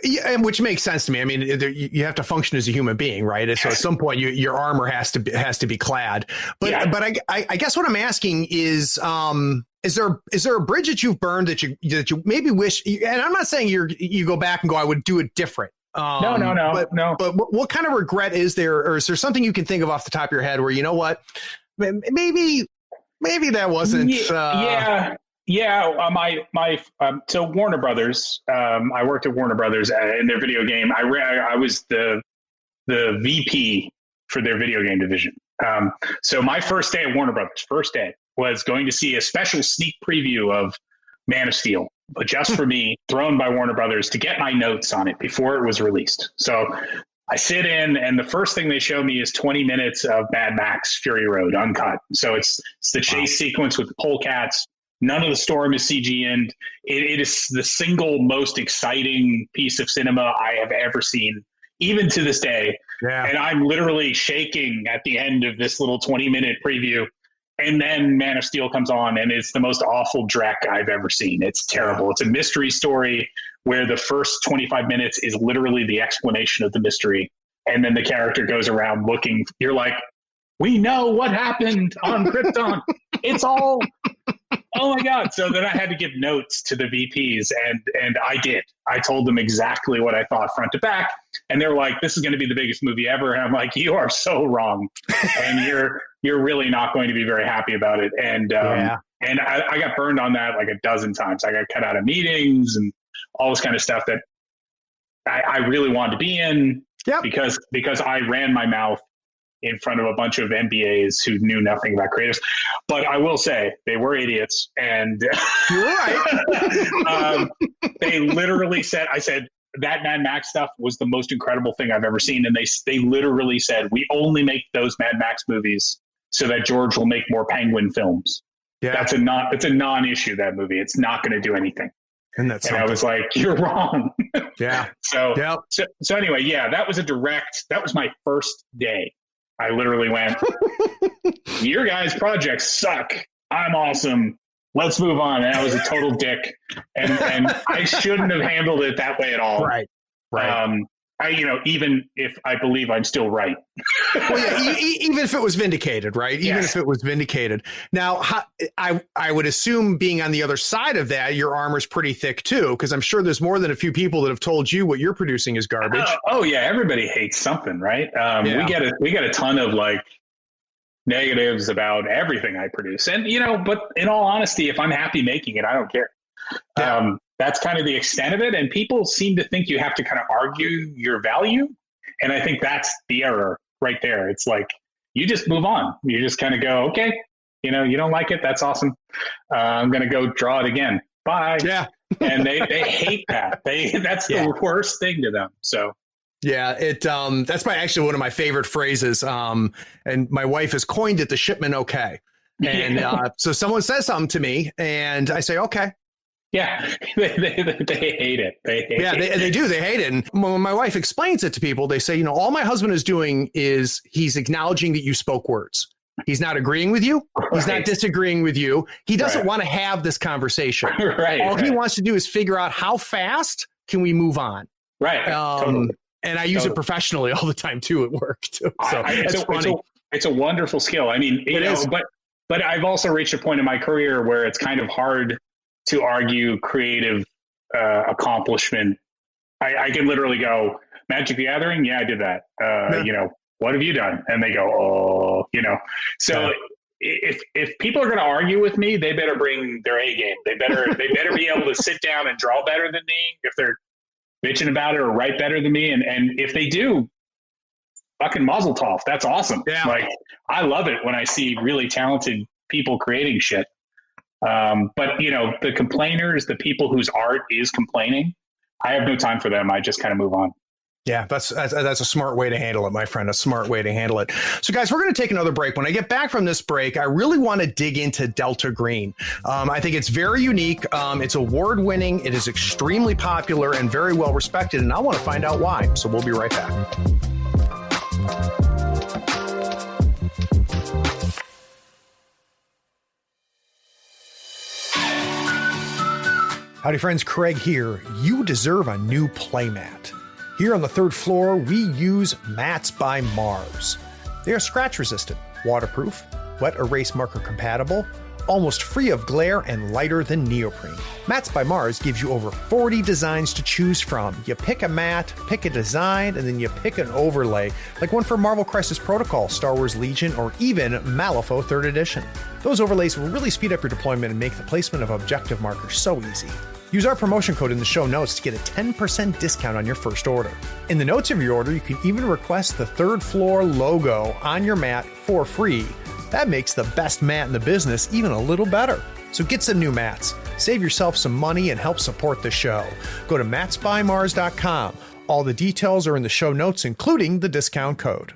Speaker 2: Yeah, which makes sense to me. I mean, you have to function as a human being, right? So at some point, your armor has to be clad. But I guess what I'm asking is there a bridge that you've burned that you maybe wish? And I'm not saying you go back and go, I would do it different. No. But what kind of regret is there, or is there something you can think of off the top of your head where, you know what, maybe that wasn't. So Warner Brothers, I worked at Warner Brothers in their video game. I was the VP for their video game division. So my first day at Warner Brothers, was going to see a special sneak preview of Man of Steel, but just for me, thrown by Warner Brothers to get my notes on it before it was released. So I sit in, and the first thing they show me is 20 minutes of Mad Max Fury Road uncut. So it's the chase sequence with the polecats. None of the storm is CG-ed. It is the single most exciting piece of cinema I have ever seen, even to this day. Yeah. And I'm literally shaking at the end of this little 20-minute preview. And then Man of Steel comes on, and it's the most awful dreck I've ever seen. It's terrible. It's a mystery story where the first 25 minutes is literally the explanation of the mystery. And then the character goes around looking. You're like, we know what happened on Krypton. It's all... Oh my God. So then I had to give notes to the VPs and I did. I told them exactly what I thought front to back. And they're like, this is going to be the biggest movie ever. And I'm like, you are so wrong. And you're really not going to be very happy about it. And I got burned on that like a dozen times. I got cut out of meetings and all this kind of stuff that
Speaker 1: I really wanted to be in because I ran my mouth in front of a bunch of MBAs who knew nothing about creatives. But I will say they were idiots. And
Speaker 2: you're right.
Speaker 1: They literally said, I said, that Mad Max stuff was the most incredible thing I've ever seen. And they literally said, we only make those Mad Max movies so that George will make more Penguin films. Yeah. It's a non-issue, that movie. It's not going to do anything. And I was like, you're wrong.
Speaker 2: Yeah.
Speaker 1: So anyway, that was my first day. I literally went, your guys' projects suck. I'm awesome. Let's move on. And I was a total dick. And I shouldn't have handled it that way at all.
Speaker 2: Right.
Speaker 1: Even if I believe I'm still right.
Speaker 2: Well, yeah, even if it was vindicated, right? Even if it was vindicated. Now, I would assume being on the other side of that, your armor's pretty thick too, because I'm sure there's more than a few people that have told you what you're producing is garbage.
Speaker 1: Oh yeah, everybody hates something, right? We get a ton of like negatives about everything I produce, and but in all honesty, if I'm happy making it, I don't care. Yeah. That's kind of the extent of it. And people seem to think you have to kind of argue your value. And I think that's the error right there. It's like, you just move on. You just kind of go, okay, you don't like it. That's awesome. I'm going to go draw it again. Bye.
Speaker 2: Yeah.
Speaker 1: And they hate that. That's the worst thing to them. So.
Speaker 2: Yeah, that's actually one of my favorite phrases. And my wife has coined it the shipment okay. And so someone says something to me and I say, okay.
Speaker 1: Yeah, they hate it.
Speaker 2: They do. They hate it. And when my wife explains it to people, they say, all my husband is doing is he's acknowledging that you spoke words. He's not agreeing with you. He's not disagreeing with you. He doesn't want to have this conversation. All he wants to do is figure out how fast can we move on.
Speaker 1: Right. Totally.
Speaker 2: And I use it professionally all the time, too, at work, too. So it's funny.
Speaker 1: It's a wonderful skill. I mean, it is. But I've also reached a point in my career where it's kind of hard to argue creative accomplishment. I can literally go, Magic the Gathering? Yeah, I did that. What have you done? And they go, So if people are going to argue with me, they better bring their A game. They better be able to sit down and draw better than me if they're bitching about it, or write better than me. And if they do, fucking mazel tov. That's awesome.
Speaker 2: Yeah.
Speaker 1: Like, I love it when I see really talented people creating shit. But the complainers, the people whose art is complaining, I have no time for them. I just kind of move on.
Speaker 2: Yeah, that's a smart way to handle it, my friend. A smart way to handle it. So, guys, we're going to take another break. When I get back from this break, I really want to dig into Delta Green. I think it's very unique. It's award-winning. It is extremely popular and very well respected. And I want to find out why. So we'll be right back. Howdy, friends. Craig here. You deserve a new playmat. Here on the third floor, we use Mats by Mars. They are scratch resistant, waterproof, wet erase marker compatible, almost free of glare, and lighter than neoprene. Mats by Mars gives you over 40 designs to choose from. You pick a mat, pick a design, and then you pick an overlay, like one for Marvel Crisis Protocol, Star Wars Legion, or even Malifaux 3rd Edition. Those overlays will really speed up your deployment and make the placement of objective markers so easy. Use our promotion code in the show notes to get a 10% discount on your first order. In the notes of your order, you can even request the third floor logo on your mat for free. That makes the best mat in the business even a little better. So get some new mats, save yourself some money, and help support the show. Go to matsbymars.com. All the details are in the show notes, including the discount code.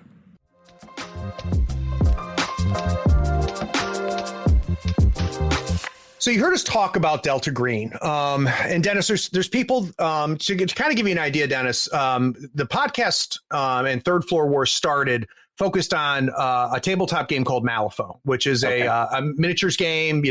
Speaker 2: So you heard us talk about Delta Green, and Dennis, there's people to kind of give you an idea, Dennis. The podcast and Third Floor Wars started focused on a tabletop game called Malifaux, which is a miniatures game,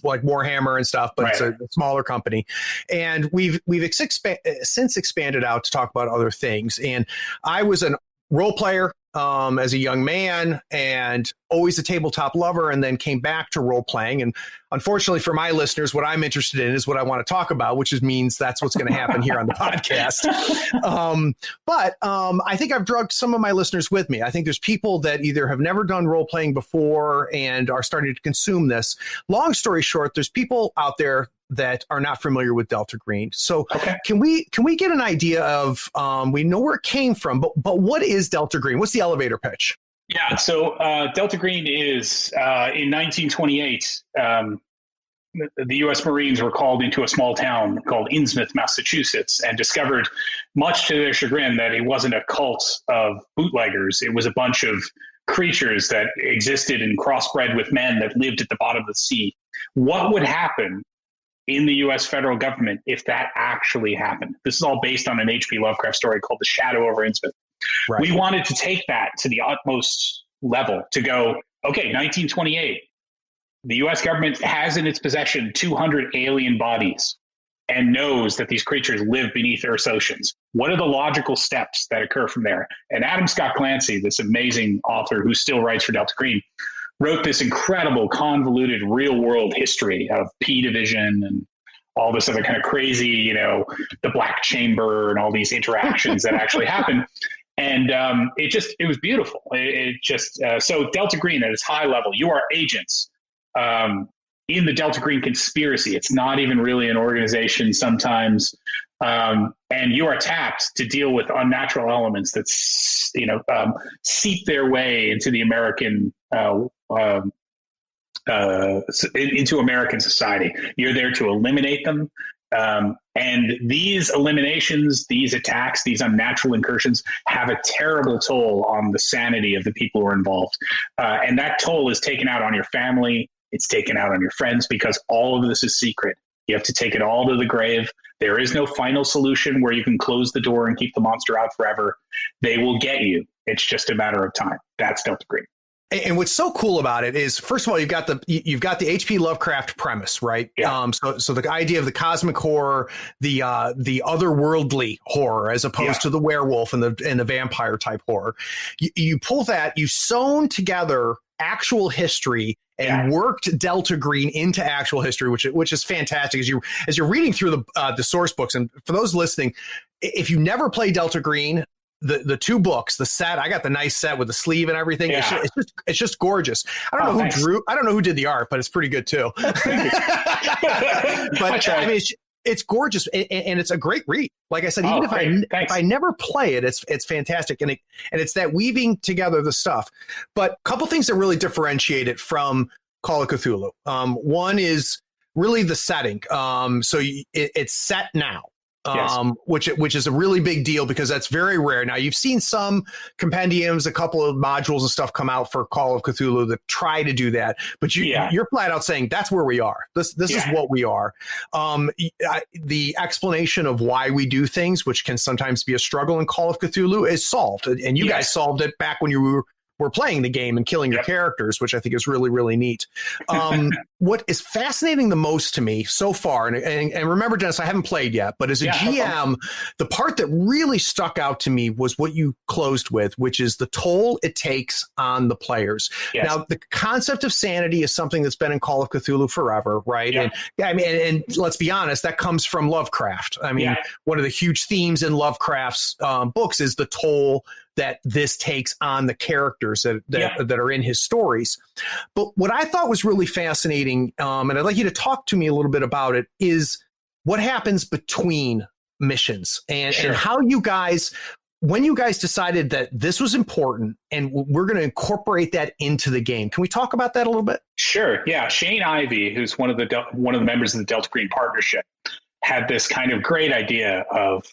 Speaker 2: like Warhammer and stuff, but it's a smaller company. And we've since expanded out to talk about other things. And I was a role player as a young man and always a tabletop lover, and then came back to role playing. And unfortunately for my listeners, what I'm interested in is what I want to talk about, which means that's what's going to happen here on the podcast. But I think I've drugged some of my listeners with me. I think there's people that either have never done role playing before and are starting to consume this. Long story short, there's people out there that are not familiar with Delta Green. So
Speaker 1: Okay.
Speaker 2: can we get an idea of, we know where it came from, but what is Delta Green? What's the elevator pitch?
Speaker 1: Yeah. So Delta Green is in 1928. The U.S. Marines were called into a small town called Innsmouth, Massachusetts, and discovered, much to their chagrin, that it wasn't a cult of bootleggers. It was a bunch of creatures that existed and crossbred with men that lived at the bottom of the sea. What would happen in the U.S. federal government if that actually happened? This is all based on an H.P. Lovecraft story called The Shadow over Innsmouth.
Speaker 2: Right.
Speaker 1: We wanted to take that to the utmost level, to go, okay, 1928. The U.S. government has in its possession 200 alien bodies and knows that these creatures live beneath Earth's oceans. What are the logical steps that occur from there? And Adam Scott Clancy, this amazing author who still writes for Delta Green, wrote this incredible, convoluted, real-world history of P division and all this other kind of crazy, the Black Chamber and all these interactions that actually happen. And it was beautiful. So Delta Green at its high level, you are agents in the Delta Green conspiracy. It's not even really an organization sometimes. And you are tapped to deal with unnatural elements that, seep their way into the American, into American society. You're there to eliminate them. And these eliminations, these attacks, these unnatural incursions have a terrible toll on the sanity of the people who are involved. And that toll is taken out on your family. It's taken out on your friends, because all of this is secret. You have to take it all to the grave. There is no final solution where you can close the door and keep the monster out forever. They will get you. It's just a matter of time. That's Delta Green.
Speaker 2: And what's so cool about it is, first of all, you've got the H.P. Lovecraft premise, right?
Speaker 1: Yeah.
Speaker 2: So the idea of the cosmic horror, the otherworldly horror, as opposed to the werewolf and the vampire type horror. You pull that, you've sewn together actual history and worked Delta Green into actual history, which is fantastic. As you're reading through the source books, and for those listening, if you never play Delta Green, the two books, the set, I got the nice set with the sleeve and everything.
Speaker 1: Yeah.
Speaker 2: It's just gorgeous. I don't know who did the art, but it's pretty good too. But I mean, it's gorgeous, and it's a great read. Like I said, even if I never play it, it's fantastic, and it's that weaving together the stuff. But a couple things that really differentiate it from Call of Cthulhu. One is really the setting. So it's set now. Which is a really big deal, because that's very rare. Now, you've seen some compendiums, a couple of modules and stuff come out for Call of Cthulhu that try to do that, but you're flat out saying that's where we are. This is what we are. The explanation of why we do things, which can sometimes be a struggle in Call of Cthulhu, is solved, and you guys solved it back when you were playing the game and killing your characters, which I think is really, really neat. What is fascinating the most to me so far, and remember, Dennis, I haven't played yet, but as a GM, the part that really stuck out to me was what you closed with, which is the toll it takes on the players. Yes. Now, the concept of sanity is something that's been in Call of Cthulhu forever, right? Yeah. And let's be honest, that comes from Lovecraft. I mean, one of the huge themes in Lovecraft's books is the toll that this takes on the characters that are in his stories. But what I thought was really fascinating, and I'd like you to talk to me a little bit about it, is what happens between missions and how you guys, when you guys decided that this was important and we're going to incorporate that into the game. Can we talk about that a little bit?
Speaker 1: Sure. Yeah. Shane Ivey, who's one of the members of the Delta Green Partnership, had this kind of great idea of,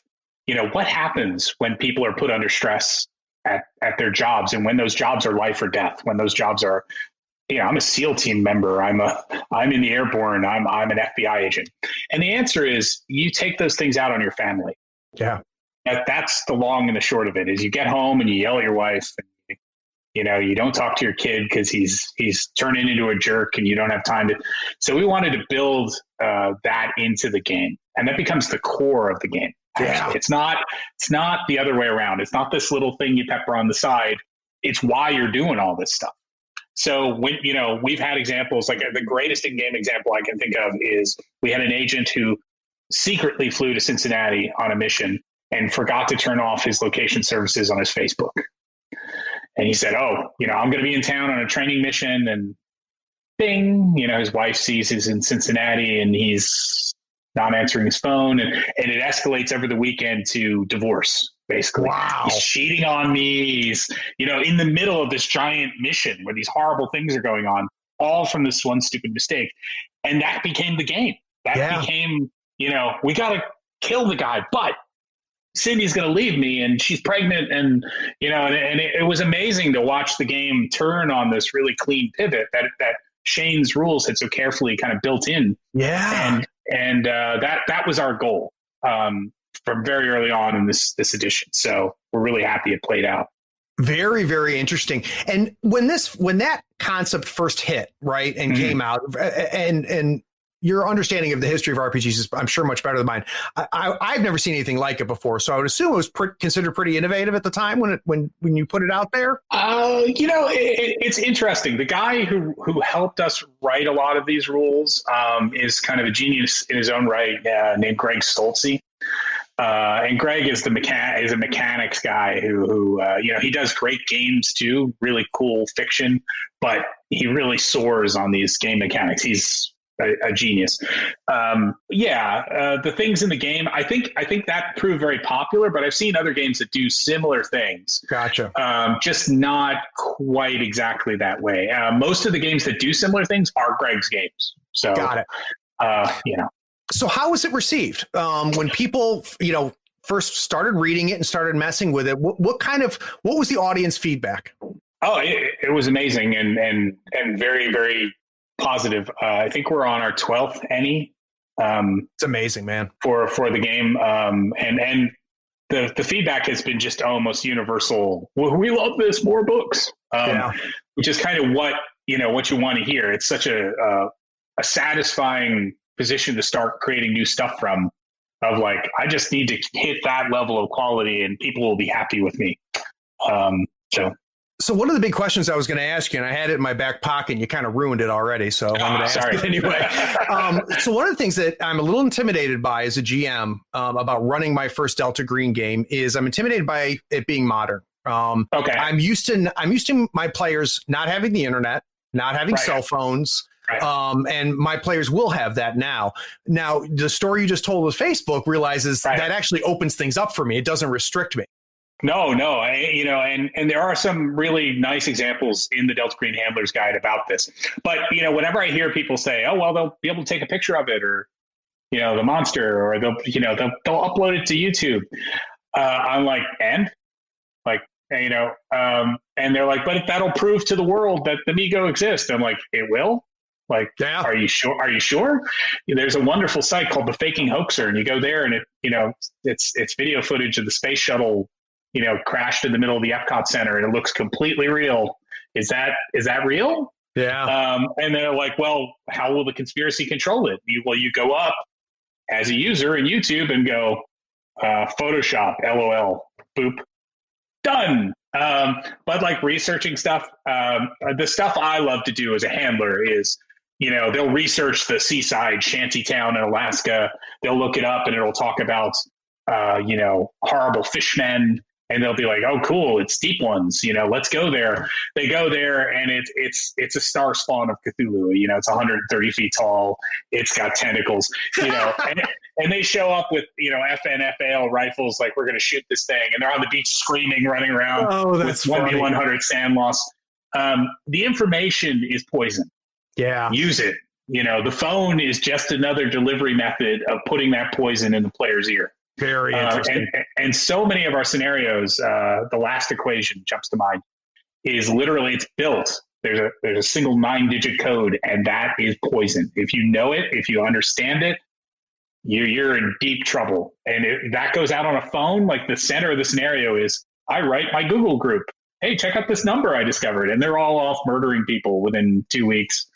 Speaker 1: what happens when people are put under stress at their jobs, and when those jobs are life or death, when those jobs are, I'm a SEAL team member, I'm in the airborne, I'm an FBI agent. And the answer is you take those things out on your family.
Speaker 2: Yeah.
Speaker 1: That's the long and the short of it, is you get home and you yell at your wife, and, you don't talk to your kid because he's turning into a jerk and you don't have time to. So we wanted to build that into the game, and that becomes the core of the game. Yeah. It's not the other way around. It's not this little thing you pepper on the side. It's why you're doing all this stuff. So when, we've had examples, like the greatest in-game example I can think of is we had an agent who secretly flew to Cincinnati on a mission and forgot to turn off his location services on his Facebook. And he said, I'm going to be in town on a training mission, and bing, his wife sees he's in Cincinnati and he's not answering his phone. And it escalates over the weekend to divorce, basically.
Speaker 2: Wow.
Speaker 1: He's cheating on me. He's, in the middle of this giant mission where these horrible things are going on, all from this one stupid mistake. And that became the game. That became, we got to kill the guy, but Cindy's going to leave me and she's pregnant. And, and it was amazing to watch the game turn on this really clean pivot that Shane's rules had so carefully kind of built in.
Speaker 2: Yeah.
Speaker 1: And that was our goal from very early on in this edition. So we're really happy it played out.
Speaker 2: Very, very interesting. And when that concept first hit, right, and came out, and your understanding of the history of RPGs is, I'm sure, much better than mine. I've never seen anything like it before, so I would assume it was considered pretty innovative at the time when you put it out there.
Speaker 1: It's interesting. The guy who helped us write a lot of these rules is kind of a genius in his own right, named Greg Stolze. And Greg is a mechanics guy who he does great games too, really cool fiction, but he really soars on these game mechanics. He's a genius. The things in the game, I think that proved very popular, but I've seen other games that do similar things.
Speaker 2: Gotcha.
Speaker 1: Just not quite exactly that way. Most of the games that do similar things are Greg's games. So
Speaker 2: got it. So how was it received when people, first started reading it and started messing with it? What was the audience feedback?
Speaker 1: Oh, it was amazing and very, very positive. I think we're on our 12th ENnie.
Speaker 2: It's amazing, man.
Speaker 1: For the game, and the feedback has been just almost universal. We love this, more books. Which is kind of what you want to hear. It's such a satisfying position to start creating new stuff from. Of like, I just need to hit that level of quality, and people will be happy with me. So
Speaker 2: one of the big questions I was going to ask you, and I had it in my back pocket, and you kind of ruined it already, so I'm going to ask it anyway. So one of the things that I'm a little intimidated by as a GM about running my first Delta Green game is I'm intimidated by it being modern.
Speaker 1: Okay.
Speaker 2: I'm used to my players not having the internet, not having cell phones. Right. And my players will have that now. Now, the story you just told with Facebook realizes that actually opens things up for me. It doesn't restrict me.
Speaker 1: No, and there are some really nice examples in the Delta Green Handler's Guide about this. But, whenever I hear people say, oh, well, they'll be able to take a picture of it or, the monster, or they'll upload it to YouTube. I'm like, and they're like, but that'll prove to the world that the Migo exists. I'm like, it will? Like, Are you sure? Are you sure? There's a wonderful site called The Faking Hoaxer, and you go there, and it's video footage of the space shuttle, crashed in the middle of the Epcot Center, and it looks completely real. Is that real?
Speaker 2: Yeah.
Speaker 1: And they're like, well, how will the conspiracy control it? You go up as a user in YouTube and go, Photoshop, LOL, boop, done. But like researching stuff, the stuff I love to do as a handler is, they'll research the seaside shanty town in Alaska. They'll look it up and it'll talk about, horrible fishmen. And they'll be like, oh, cool, it's deep ones. Let's go there. They go there and it's a star spawn of Cthulhu. It's 130 feet tall. It's got tentacles, and they show up with, FNFAL rifles. Like, we're going to shoot this thing. And they're on the beach screaming, running around with 1v100 sand loss. The information is poison.
Speaker 2: Yeah.
Speaker 1: Use it. The phone is just another delivery method of putting that poison in the player's ear.
Speaker 2: Very interesting.
Speaker 1: And so many of our scenarios, the last equation jumps to mind, is literally it's built. There's a single 9-digit code, and that is poison. If you know it, if you understand it, you're in deep trouble. And that goes out on a phone. Like, the center of the scenario is, I write my Google group, hey, check out this number I discovered. And they're all off murdering people within 2 weeks.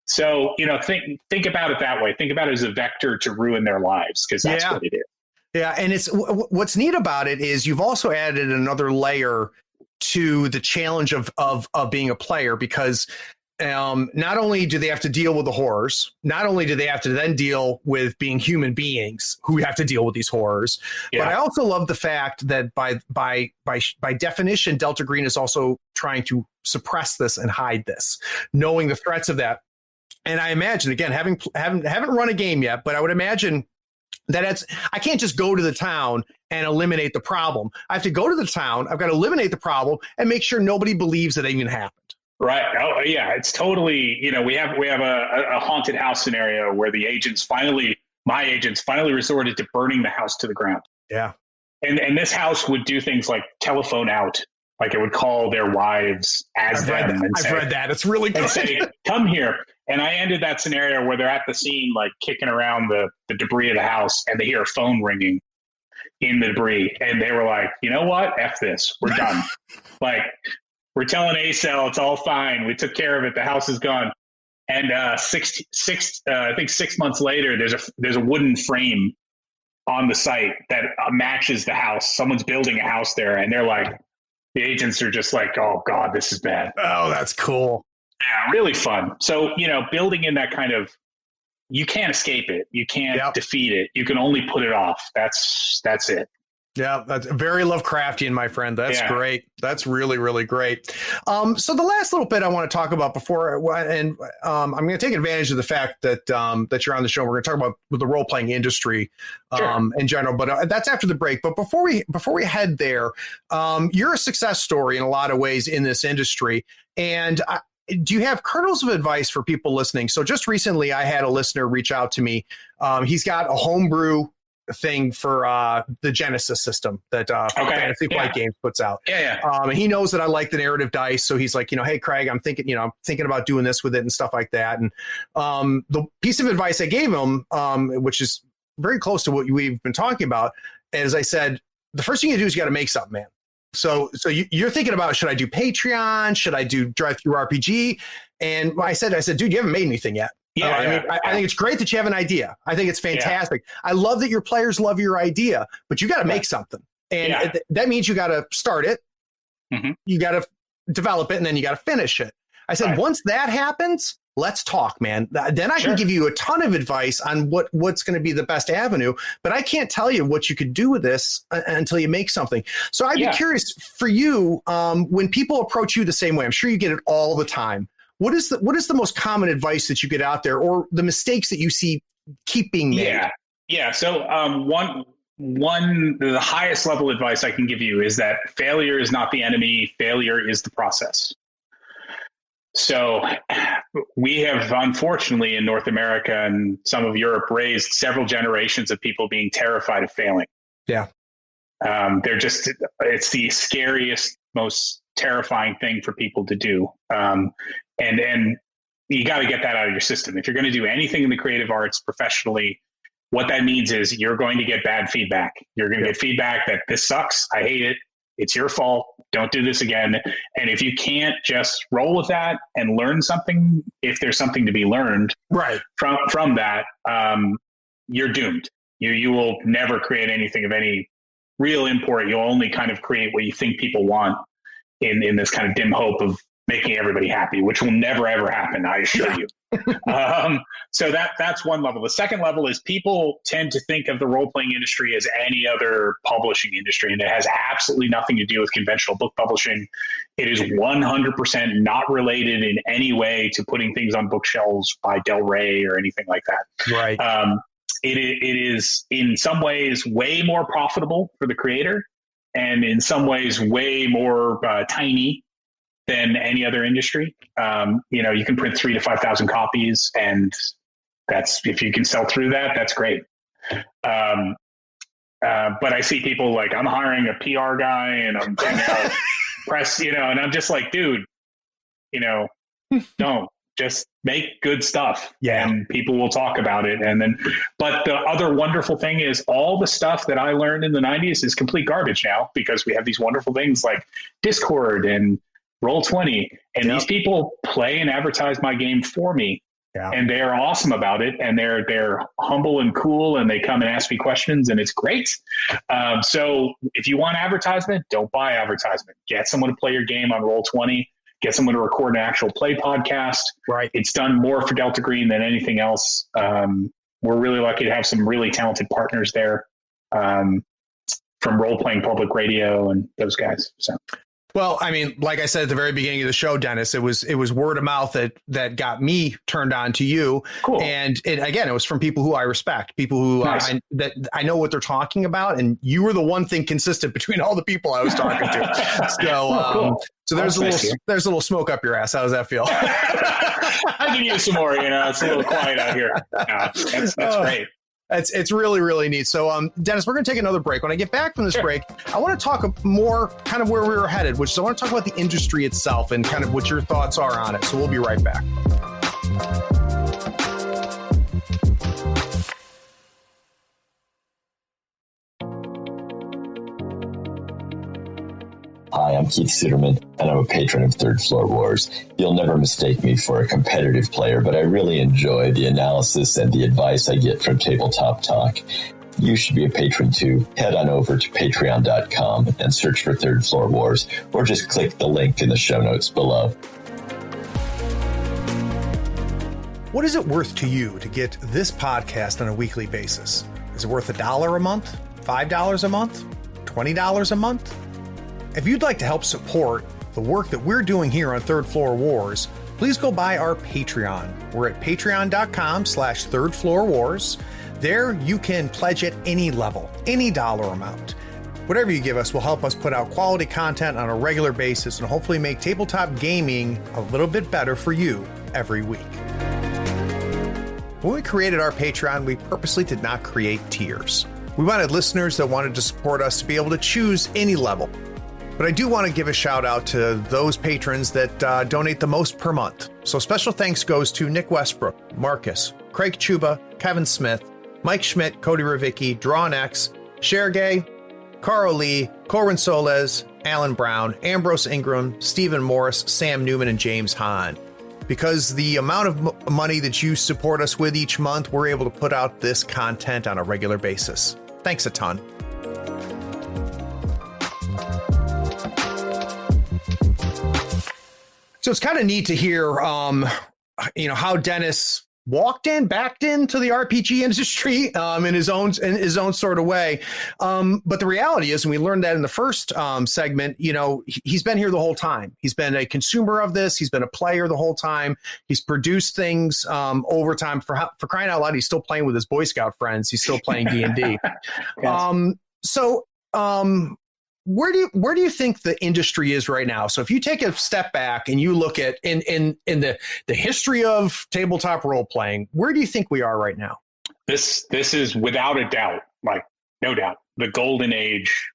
Speaker 1: So, think about it that way. Think about it as a vector to ruin their lives, because that's what it is.
Speaker 2: Yeah. And it's what's neat about it is you've also added another layer to the challenge of being a player, because not only do they have to deal with the horrors, not only do they have to then deal with being human beings who have to deal with these horrors, but I also love the fact that by definition, Delta Green is also trying to suppress this and hide this, knowing the threats of that. And I imagine, again, haven't run a game yet, but I would imagine that I can't just go to the town and eliminate the problem. I have to go to the town. I've got to eliminate the problem and make sure nobody believes that it even happened.
Speaker 1: Right. Oh, yeah. It's totally, we have a haunted house scenario where my agents finally resorted to burning the house to the ground.
Speaker 2: Yeah.
Speaker 1: And this house would do things like telephone out, like it would call their wives as them.
Speaker 2: I've read that. It's really good.
Speaker 1: And say, come here. And I ended that scenario where they're at the scene, like kicking around the debris of the house, and they hear a phone ringing in the debris. And they were like, you know what? F this. We're done. Like, we're telling ACEL it's all fine. We took care of it. The house is gone. And I think 6 months later, there's a wooden frame on the site that matches the house. Someone's building a house there, and they're like, the agents are just like, oh God, this is bad.
Speaker 2: Oh, that's cool.
Speaker 1: Yeah, really fun. So, building in that kind of, you can't escape it. You can't defeat it. You can only put it off. That's it.
Speaker 2: Yeah, that's very Lovecraftian, my friend. That's great. That's really, really great. So the last little bit I want to talk about I'm going to take advantage of the fact that that you're on the show. We're going to talk about the role playing industry in general, but that's after the break. But before we head there, you're a success story in a lot of ways in this industry, and do you have kernels of advice for people listening? So just recently, I had a listener reach out to me. He's got a homebrew thing for the Genesis system that Fantasy Flight Games puts out. And he knows that I like the narrative dice, so he's like, hey Craig, I'm thinking about doing this with it and stuff like that. And the piece of advice I gave him, which is very close to what we've been talking about, as I said, the first thing you do is you got to make something, man. So you're thinking about, should I do Patreon? Should I do Drive-Thru RPG? And I said, dude, you haven't made anything yet. I think it's great that you have an idea. I think it's fantastic. I love that your players love your idea, but you got to make something. And that means you got to start it. Mm-hmm. You got to develop it, and then you got to finish it. I said, once that happens, let's talk, man. Then I can give you a ton of advice on what's going to be the best avenue, but I can't tell you what you could do with this until you make something. So I'd be curious for you, when people approach you the same way, I'm sure you get it all the time. What is the most common advice that you get out there, or the mistakes that you see keep being made?
Speaker 1: So the highest level advice I can give you is that failure is not the enemy. Failure is the process. So we have, unfortunately, in North America and some of Europe, raised several generations of people being terrified of failing. Yeah. It's the scariest, most terrifying thing for people to do. And you got to get that out of your system. If you're going to do anything in the creative arts professionally, what that means is you're going to get bad feedback. You're going to get feedback that this sucks. I hate it. It's your fault. Don't do this again. And if you can't just roll with that and learn something, if there's something to be learned from that, you're doomed. You will never create anything of any real import. You'll only kind of create what you think people want in this kind of dim hope of making everybody happy, which will never, ever happen, I assure you. So that's one level. The second level is people tend to think of the role-playing industry as any other publishing industry, and it has absolutely nothing to do with conventional book publishing. It is 100% not related in any way to putting things on bookshelves by Del Rey or anything like that. Right. It is in some ways way more profitable for the creator, and in some ways way more tiny than any other industry. You can print 3,000 to 5,000 copies, and if you can sell through that, that's great. But I see people like, I'm hiring a PR guy and I'm getting out press, and I'm just like, dude, don't just make good stuff and people will talk about it. But the other wonderful thing is all the stuff that I learned in the 90s is complete garbage now, because we have these wonderful things like Discord and Roll20, and these people play and advertise my game for me, and they're awesome about it, and they're humble and cool, and they come and ask me questions, and it's great. So if you want advertisement, don't buy advertisement. Get someone to play your game on Roll20. Get someone to record an actual play podcast. Right. It's done more for Delta Green than anything else. We're really lucky to have some really talented partners there, from Role Playing Public Radio and those guys. So.
Speaker 2: Well, I mean, like I said at the very beginning of the show, Dennis, it was word of mouth that got me turned on to you.
Speaker 1: Cool.
Speaker 2: And again, it was from people who I respect, people who
Speaker 1: Nice.
Speaker 2: I know what they're talking about. And you were the one thing consistent between all the people I was talking to. So,
Speaker 1: Cool.
Speaker 2: so there's a little smoke up your ass. How does that feel?
Speaker 1: I can use some more. It's a little quiet out here. That's great.
Speaker 2: It's really, really neat. So, Dennis, we're going to take another break. When I get back from this break, I want to talk more kind of where we were headed, which is I want to talk about the industry itself and kind of what your thoughts are on it. So we'll be right back.
Speaker 4: Hi, I'm Keith Suderman, and I'm a patron of Third Floor Wars. You'll never mistake me for a competitive player, but I really enjoy the analysis and the advice I get from Tabletop Talk. You should be a patron too. Head on over to patreon.com and search for Third Floor Wars, or just click the link in the show notes below.
Speaker 2: What is it worth to you to get this podcast on a weekly basis? Is it worth $1 a month, $5 a month, $20 a month? If you'd like to help support the work that we're doing here on Third Floor Wars, please go by our Patreon. We're at patreon.com/Third Floor Wars. There you can pledge at any level, any dollar amount. Whatever you give us will help us put out quality content on a regular basis and hopefully make tabletop gaming a little bit better for you every week. When we created our Patreon, we purposely did not create tiers. We wanted listeners that wanted to support us to be able to choose any level. But I do want to give a shout out to those patrons that donate the most per month. So special thanks goes to Nick Westbrook, Marcus, Craig Chuba, Kevin Smith, Mike Schmidt, Cody Ravicki, Drawn X, Shergay, Carl Lee, Corin Soles, Alan Brown, Ambrose Ingram, Stephen Morris, Sam Newman, and James Hahn. Because the amount of money that you support us with each month, we're able to put out this content on a regular basis. Thanks a ton. So it's kind of neat to hear, how Dennis backed into the RPG industry in his own sort of way. But the reality is, and we learned that in the first segment, he's been here the whole time. He's been a consumer of this. He's been a player the whole time. He's produced things over time. For crying out loud, he's still playing with his Boy Scout friends. He's still playing D&D. Yes. Where do you think the industry is right now? So if you take a step back and you look at in the history of tabletop role playing, where do you think we are right now?
Speaker 1: This is without a doubt, like no doubt, the golden age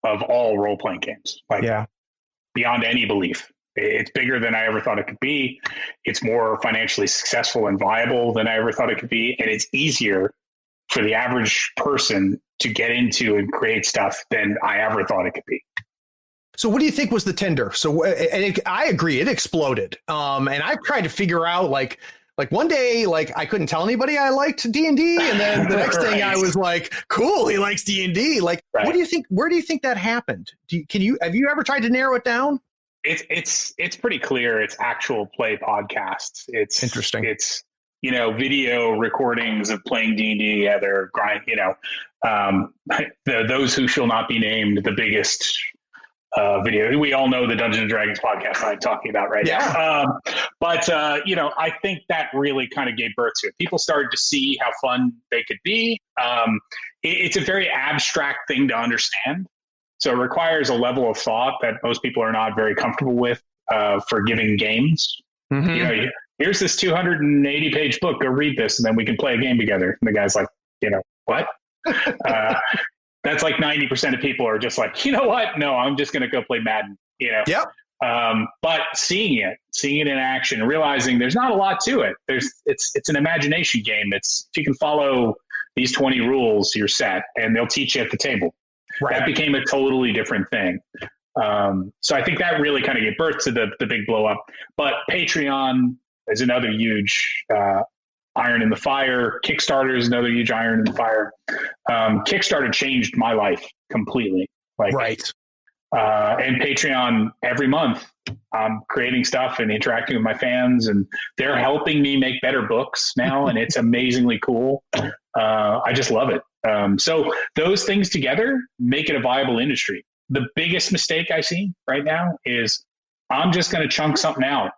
Speaker 1: of all role playing games. Beyond any belief. It's bigger than I ever thought it could be. It's more financially successful and viable than I ever thought it could be, and it's easier for the average person to get into and create stuff than I ever thought it could be.
Speaker 2: So what do you think was the tinder? So I agree, it exploded. And I've tried to figure out like one day, like I couldn't tell anybody I liked D&D. And then the next thing I was like, cool, he likes D&D. Like, What do you think? Where do you think that happened? Have you ever tried to narrow it down?
Speaker 1: It's pretty clear. It's actual play podcasts. It's
Speaker 2: interesting.
Speaker 1: It's, video recordings of playing D&D together, those who shall not be named, the biggest video. We all know the Dungeons and Dragons podcast I'm talking about right now. But I think that really kind of gave birth to it. People started to see how fun they could be. It's a very abstract thing to understand. So it requires a level of thought that most people are not very comfortable with for giving games. Mm-hmm. Here's this 280-page book. Go read this, and then we can play a game together. And the guy's like, what? That's like 90% of people are just like, you know what? No, I'm just going to go play Madden.
Speaker 2: Yep.
Speaker 1: But seeing it in action, realizing there's not a lot to it. It's an imagination game. If you can follow these 20 rules, you're set, and they'll teach you at the table. Right. That became a totally different thing. So I think that really kind of gave birth to the big blow up. But Patreon is another huge iron in the fire. Kickstarter is another huge iron in the fire. Kickstarter changed my life completely.
Speaker 2: Right.
Speaker 1: And Patreon, every month, I'm creating stuff and interacting with my fans, and they're helping me make better books now, and it's amazingly cool. I just love it. So those things together make it a viable industry. the biggest mistake I see right now is I'm just going to chunk something out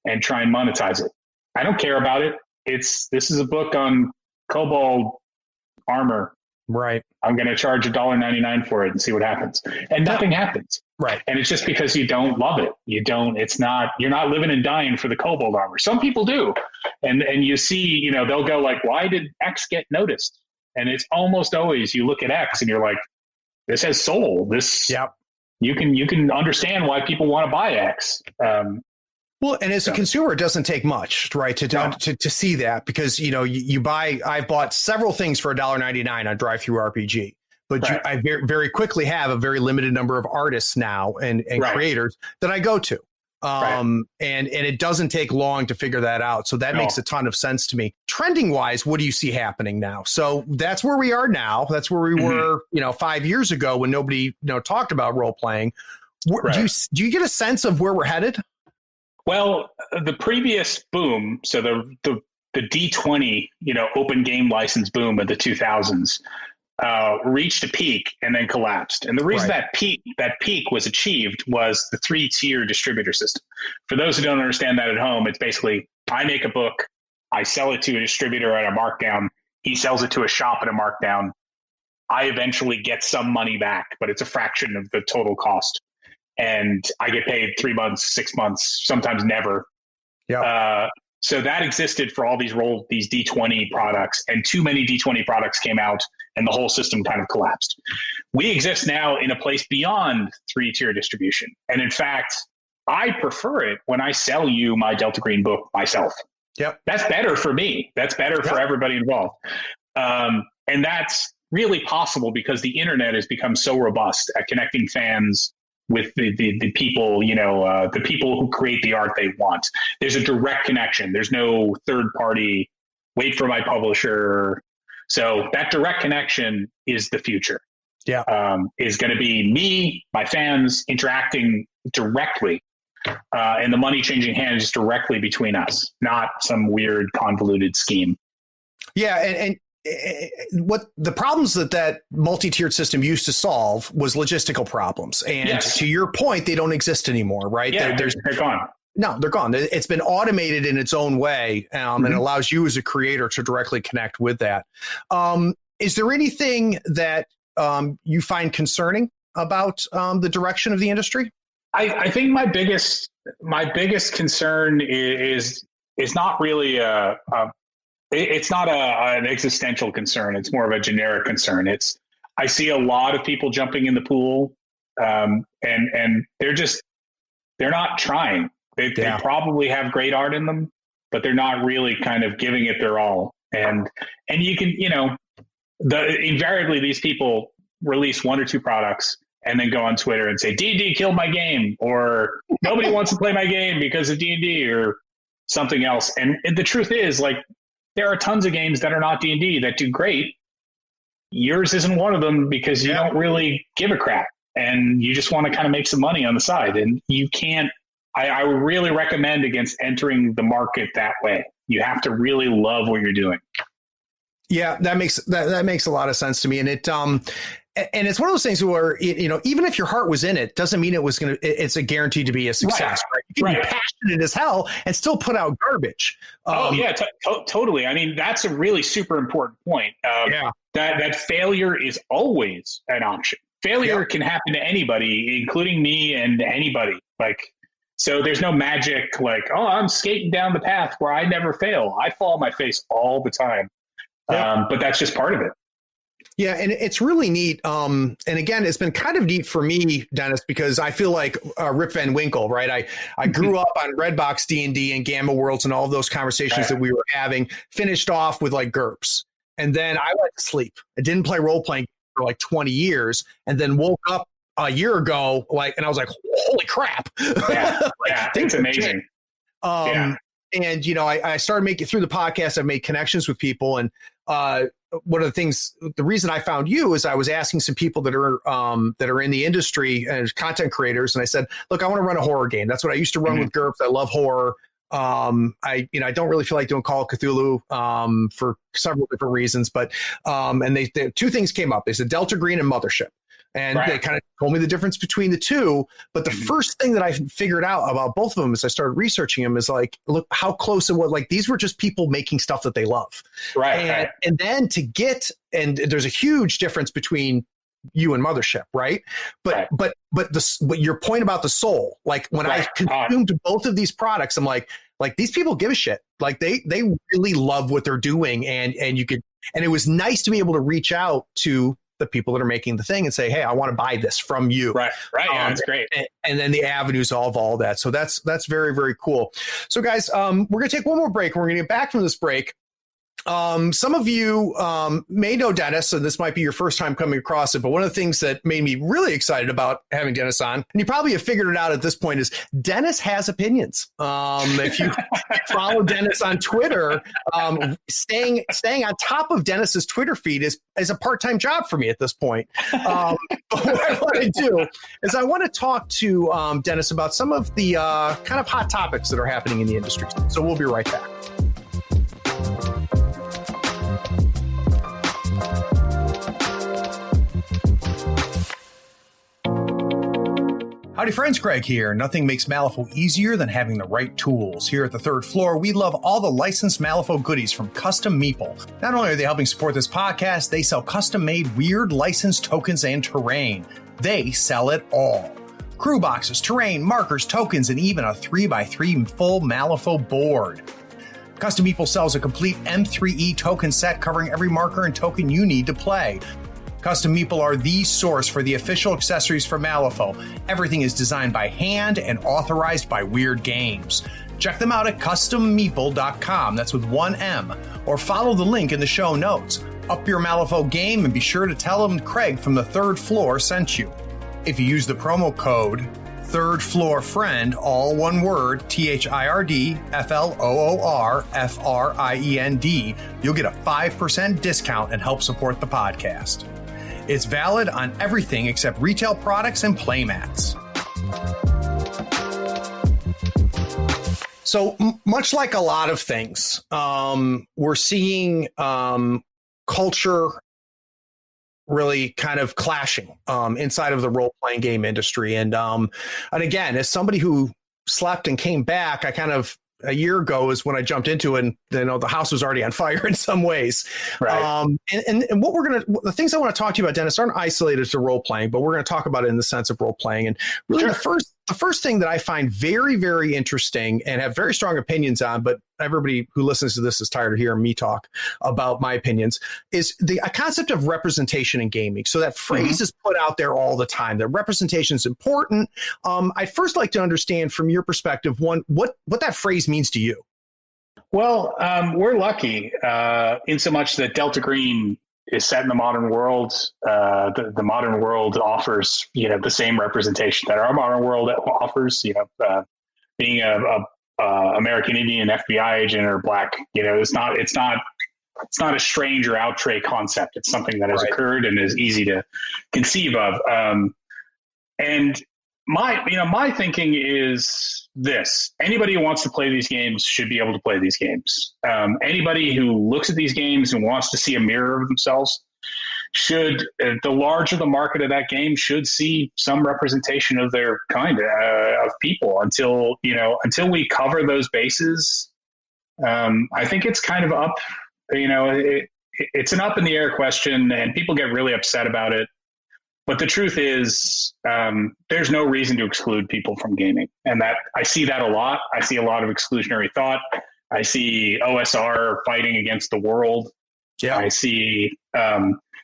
Speaker 1: and try and monetize it. I don't care about it. This is a book on Kobold armor.
Speaker 2: Right.
Speaker 1: I'm going to charge $1.99 for it and see what happens. And nothing happens.
Speaker 2: Right.
Speaker 1: And it's just because you don't love it. You're not living and dying for the Kobold armor. Some people do. And you see, they'll go like, why did X get noticed? And it's almost always you look at X and you're like, this has soul. You can understand why people want to buy X.
Speaker 2: Well, and as a consumer, it doesn't take much, right, to see that, because you buy. I've bought several things for $1.99 on DriveThruRPG, but I very quickly have a very limited number of artists now and creators that I go to, and it doesn't take long to figure that out. So that makes a ton of sense to me. Trending wise, what do you see happening now? So that's where we are now. That's where we were, 5 years ago when nobody talked about role playing. Do you get a sense of where we're headed?
Speaker 1: Well, the previous boom, so the D20, open game license boom of the 2000s, reached a peak and then collapsed. And the reason that peak was achieved was the 3-tier distributor system. For those who don't understand that at home, it's basically I make a book, I sell it to a distributor at a markdown, he sells it to a shop at a markdown. I eventually get some money back, but it's a fraction of the total cost. And I get paid 3 months, 6 months, sometimes never. Yeah. So that existed for all these D20 products, and too many D20 products came out and the whole system kind of collapsed. We exist now in a place beyond 3-tier distribution. And in fact, I prefer it when I sell you my Delta Green book myself.
Speaker 2: Yep.
Speaker 1: That's better for me. That's better for everybody involved. And that's really possible because the internet has become so robust at connecting fans with the people, the people who create the art they want. There's a direct connection. There's no third party, wait for my publisher. So that direct connection is the future. Yeah. Is going to be me, my fans interacting directly, and the money changing hands directly between us, not some weird convoluted scheme.
Speaker 2: Yeah. And what the problems that multi-tiered system used to solve was logistical problems. And to your point, they don't exist anymore, right?
Speaker 1: Yeah, they're gone.
Speaker 2: No, they're gone. It's been automated in its own way, and it allows you as a creator to directly connect with that. Is there anything that you find concerning about the direction of the industry?
Speaker 1: I think my biggest concern is not really it's not an existential concern. It's more of a generic concern. I see a lot of people jumping in the pool, and they're not trying. They probably have great art in them, but they're not really kind of giving it their all. And you can, invariably these people release 1 or 2 products and then go on Twitter and say, D&D killed my game, or nobody wants to play my game because of D&D or something else. And the truth is, like, there are tons of games that are not D&D that do great. Yours isn't one of them because you don't really give a crap and you just want to kind of make some money on the side. And you can't, I would really recommend against entering the market that way. You have to really love what you're doing.
Speaker 2: Yeah, that makes a lot of sense to me. And and it's one of those things where, even if your heart was in it, doesn't mean it's a guarantee to be a success. Right? You can be passionate as hell and still put out garbage.
Speaker 1: Totally. I mean, that's a really super important point. That failure is always an option. Failure can happen to anybody, including me and anybody. So there's no magic like, oh, I'm skating down the path where I never fail. I fall on my face all the time. But that's just part of it.
Speaker 2: Yeah, and it's really neat. And again, it's been kind of neat for me, Dennis, because I feel like Rip Van Winkle, right? I grew up on Redbox D&D and Gamma Worlds and all of those conversations that we were having, finished off with like GURPS. And then I went to sleep. I didn't play role-playing for like 20 years and then woke up a year ago, and I was like, holy crap.
Speaker 1: It's amazing.
Speaker 2: And, I started making through the podcast. I've made connections with people. And one of the reason I found you is I was asking some people that are in the industry as content creators. And I said, look, I want to run a horror game. That's what I used to run with GURPS. I love horror. I don't really feel like doing Call of Cthulhu for several different reasons, but and they two things came up. They said Delta Green and Mothership. And They kind of told me the difference between the two. But the first thing that I figured out about both of them as I started researching them is like, look how close it was. Like these were just people making stuff that they love. And then and there's a huge difference between you and Mothership, right? But your point about the soul, like when I consumed both of these products, I'm like these people give a shit. Like they really love what they're doing. And it was nice to be able to reach out to the people that are making the thing and say, hey, I want to buy this from you.
Speaker 1: Right. Yeah, that's great.
Speaker 2: And then the avenues of all that. So that's very, very cool. So guys, we're going to take one more break. We're going to get back from this break. Some of you may know Dennis, and this might be your first time coming across it, but one of the things that made me really excited about having Dennis on, and you probably have figured it out at this point, is Dennis has opinions. If you follow Dennis on Twitter, staying on top of Dennis's Twitter feed is a part-time job for me at this point. But what I want to do is I want to talk to Dennis about some of the kind of hot topics that are happening in the industry. So we'll be right back. Howdy friends, Craig here. Nothing makes Malifaux easier than having the right tools. Here at the third floor, we love all the licensed Malifaux goodies from Custom Meeple. Not only are they helping support this podcast, they sell custom-made weird licensed tokens and terrain. They sell it all. Crew boxes, terrain, markers, tokens, and even a 3x3 full Malifaux board. Custom Meeple sells a complete M3E token set covering every marker and token you need to play. Custom Meeple are the source for the official accessories for Malifaux. Everything is designed by hand and authorized by Weird Games. Check them out at custommeeple.com, that's with one M, or follow the link in the show notes. Up your Malifaux game and be sure to tell them Craig from the third floor sent you. If you use the promo code Third Floor Friend, all one word, THIRDFLOORFRIEND, you'll get a 5% discount and help support the podcast. It's valid on everything except retail products and playmats. So much like a lot of things, we're seeing culture really kind of clashing inside of the role-playing game industry. And again, as somebody who slept and came back, a year ago is when I jumped into it, and the house was already on fire in some ways.
Speaker 1: Right.
Speaker 2: And what the things I want to talk to you about, Dennis, aren't isolated to role playing, but we're going to talk about it in the sense of role playing. And really the first thing that I find very, very interesting and have very strong opinions on, but everybody who listens to this is tired of hearing me talk about my opinions, is the concept of representation in gaming. So that phrase is put out there all the time, that representation is important. I'd first like to understand from your perspective, one, what that phrase means to you.
Speaker 1: Well, we're lucky in so much that Delta Green is set in the modern world. The modern world offers, the same representation that our modern world offers, being a American Indian FBI agent or Black, it's not a strange or outre concept. It's something that has occurred and is easy to conceive of. And my thinking is this: anybody who wants to play these games should be able to play these games. Anybody who looks at these games and wants to see a mirror of themselves should, the larger the market of that game, should see some representation of their kind of people. Until we cover those bases, I think it's kind of up. It's an up in the air question, and people get really upset about it. But the truth is, there's no reason to exclude people from gaming. And that I see that a lot. I see a lot of exclusionary thought. I see OSR fighting against the world. Yeah. I see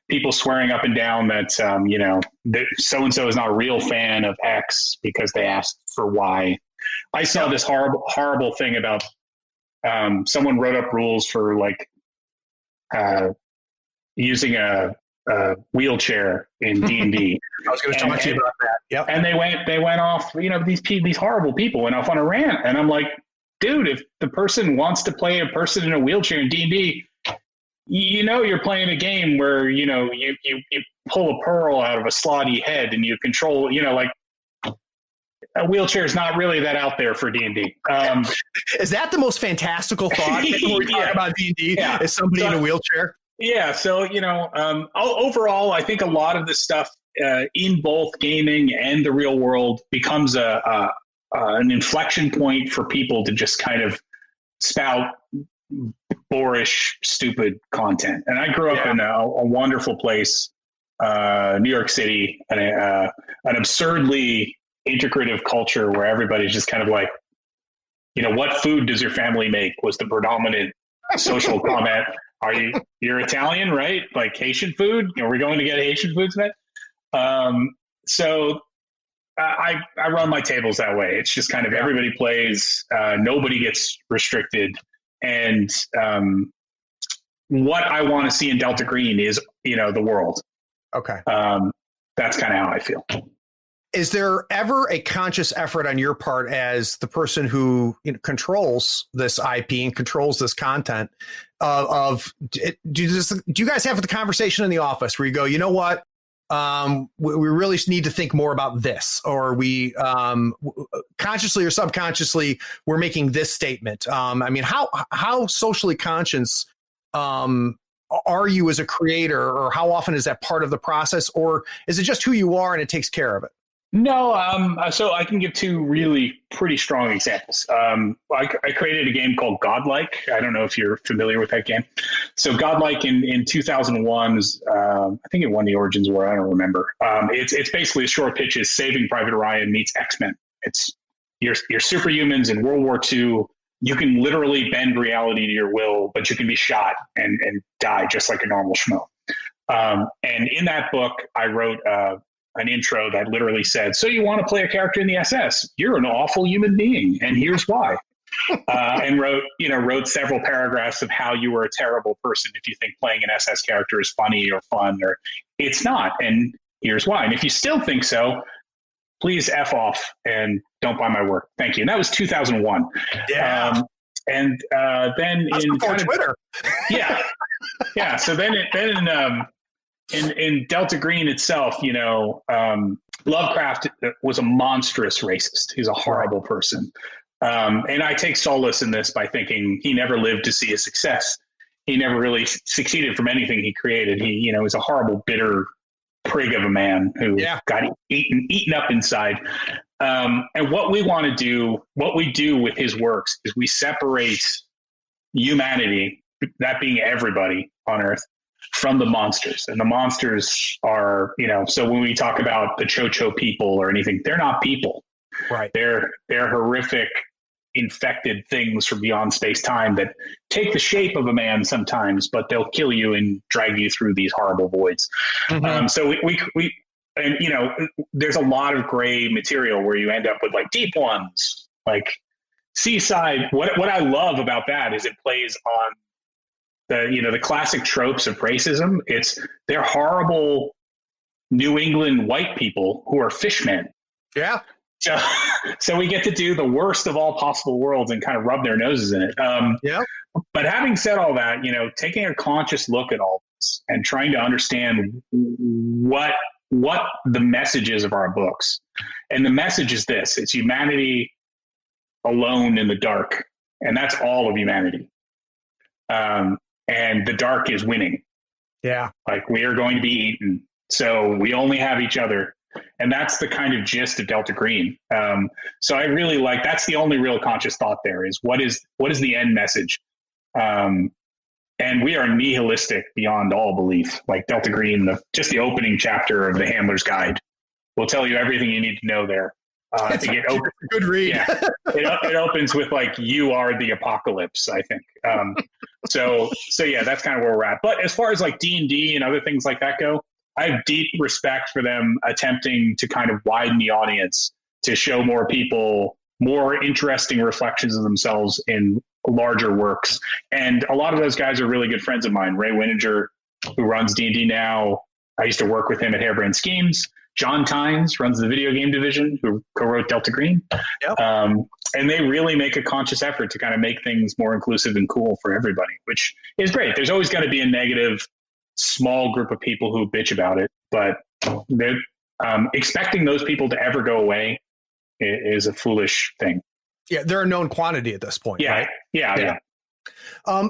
Speaker 1: people swearing up and down that, that so-and-so is not a real fan of X because they asked for Y. I saw this horrible thing about someone wrote up rules for using a wheelchair in D&D.
Speaker 2: I was going to talk to you about that. Yep.
Speaker 1: And they went off, these horrible people went off on a rant. And I'm like, dude, if the person wants to play a person in a wheelchair in D&D, you're playing a game where, you pull a pearl out of a slotty head and you control, a wheelchair is not really that out there for D&D.
Speaker 2: Is that the most fantastical thought when we talk about D&D? Yeah. Is somebody in a wheelchair?
Speaker 1: Yeah. So, overall, I think a lot of this stuff in both gaming and the real world becomes an inflection point for people to just kind of spout boorish, stupid content. And I grew up in a wonderful place, New York City, and an absurdly integrative culture where everybody's just kind of like, what food does your family make was the predominant social comment. You're Italian, right? Like Haitian food? Are we going to get Haitian food tonight? So I run my tables that way. It's just kind of everybody plays, nobody gets restricted. And what I want to see in Delta Green is, the world. Okay. That's kind of how I feel.
Speaker 2: Is there ever a conscious effort on your part as the person who controls this IP and controls this content do you guys have the conversation in the office where you go, you know what? We really need to think more about this, or we consciously or subconsciously we're making this statement. How socially conscious are you as a creator, or how often is that part of the process, or is it just who you are and it takes care of it?
Speaker 1: No, so I can give two really pretty strong examples. I created a game called Godlike. I don't know if you're familiar with that game. So Godlike in 2001 was, I think it won the Origins War. I don't remember. It's basically a short pitch is Saving Private Ryan meets X-Men. It's you're superhumans in World War II. You can literally bend reality to your will, but you can be shot and die just like a normal schmo. And in that book, I wrote an intro that literally said, so you want to play a character in the SS? You're an awful human being, and here's why. And wrote several paragraphs of how you were a terrible person if you think playing an SS character is funny or fun, or it's not, and here's why. And if you still think so, please F off and don't buy my work. Thank you. And that was 2001.
Speaker 2: Yeah.
Speaker 1: Then
Speaker 2: that's
Speaker 1: in
Speaker 2: kind of Twitter.
Speaker 1: Yeah. So then in Delta Green itself, Lovecraft was a monstrous racist. He's a horrible person. And I take solace in this by thinking he never lived to see a success. He never really succeeded from anything he created. He, was a horrible, bitter prig of a man who got eaten up inside. And what we want to do, what we do with his works is we separate humanity, that being everybody on Earth, from the monsters. And the monsters are, so when we talk about the Cho-Cho people or anything, they're not people.
Speaker 2: Right.
Speaker 1: They're horrific, infected things from beyond space-time that take the shape of a man sometimes, but they'll kill you and drag you through these horrible voids. Mm-hmm. So we there's a lot of gray material where you end up with like deep ones, like Seaside. What I love about that is it plays on the classic tropes of racism. They're horrible New England white people who are fishmen.
Speaker 2: Yeah.
Speaker 1: So we get to do the worst of all possible worlds and kind of rub their noses in it. But having said all that, taking a conscious look at all this and trying to understand what the message is of our books. And the message is this: it's humanity alone in the dark. And that's all of humanity. And the dark is winning.
Speaker 2: Yeah.
Speaker 1: Like, we are going to be eaten. So we only have each other. And that's the kind of gist of Delta Green. So I really that's the only real conscious thought there is what is the end message? And we are nihilistic beyond all belief. Like Delta Green, just the opening chapter of the Handler's Guide will tell you everything you need to know there. I think it opens,
Speaker 2: good read.
Speaker 1: Yeah, it opens with like, you are the apocalypse, I think. So yeah, that's kind of where we're at. But as far as like D&D and other things like that go, I have deep respect for them attempting to kind of widen the audience, to show more people more interesting reflections of themselves in larger works. And a lot of those guys are really good friends of mine. Ray Wininger, who runs D&D now, I used to work with him at Harebrained Schemes. John Tynes runs the video game division, who co-wrote Delta Green.
Speaker 2: Yep.
Speaker 1: And they really make a conscious effort to kind of make things more inclusive and cool for everybody, which is great. There's always going to be a negative, small group of people who bitch about it, but they're expecting those people to ever go away is a foolish thing.
Speaker 2: Yeah, they're a known quantity at this point,
Speaker 1: Yeah,
Speaker 2: right?
Speaker 1: yeah.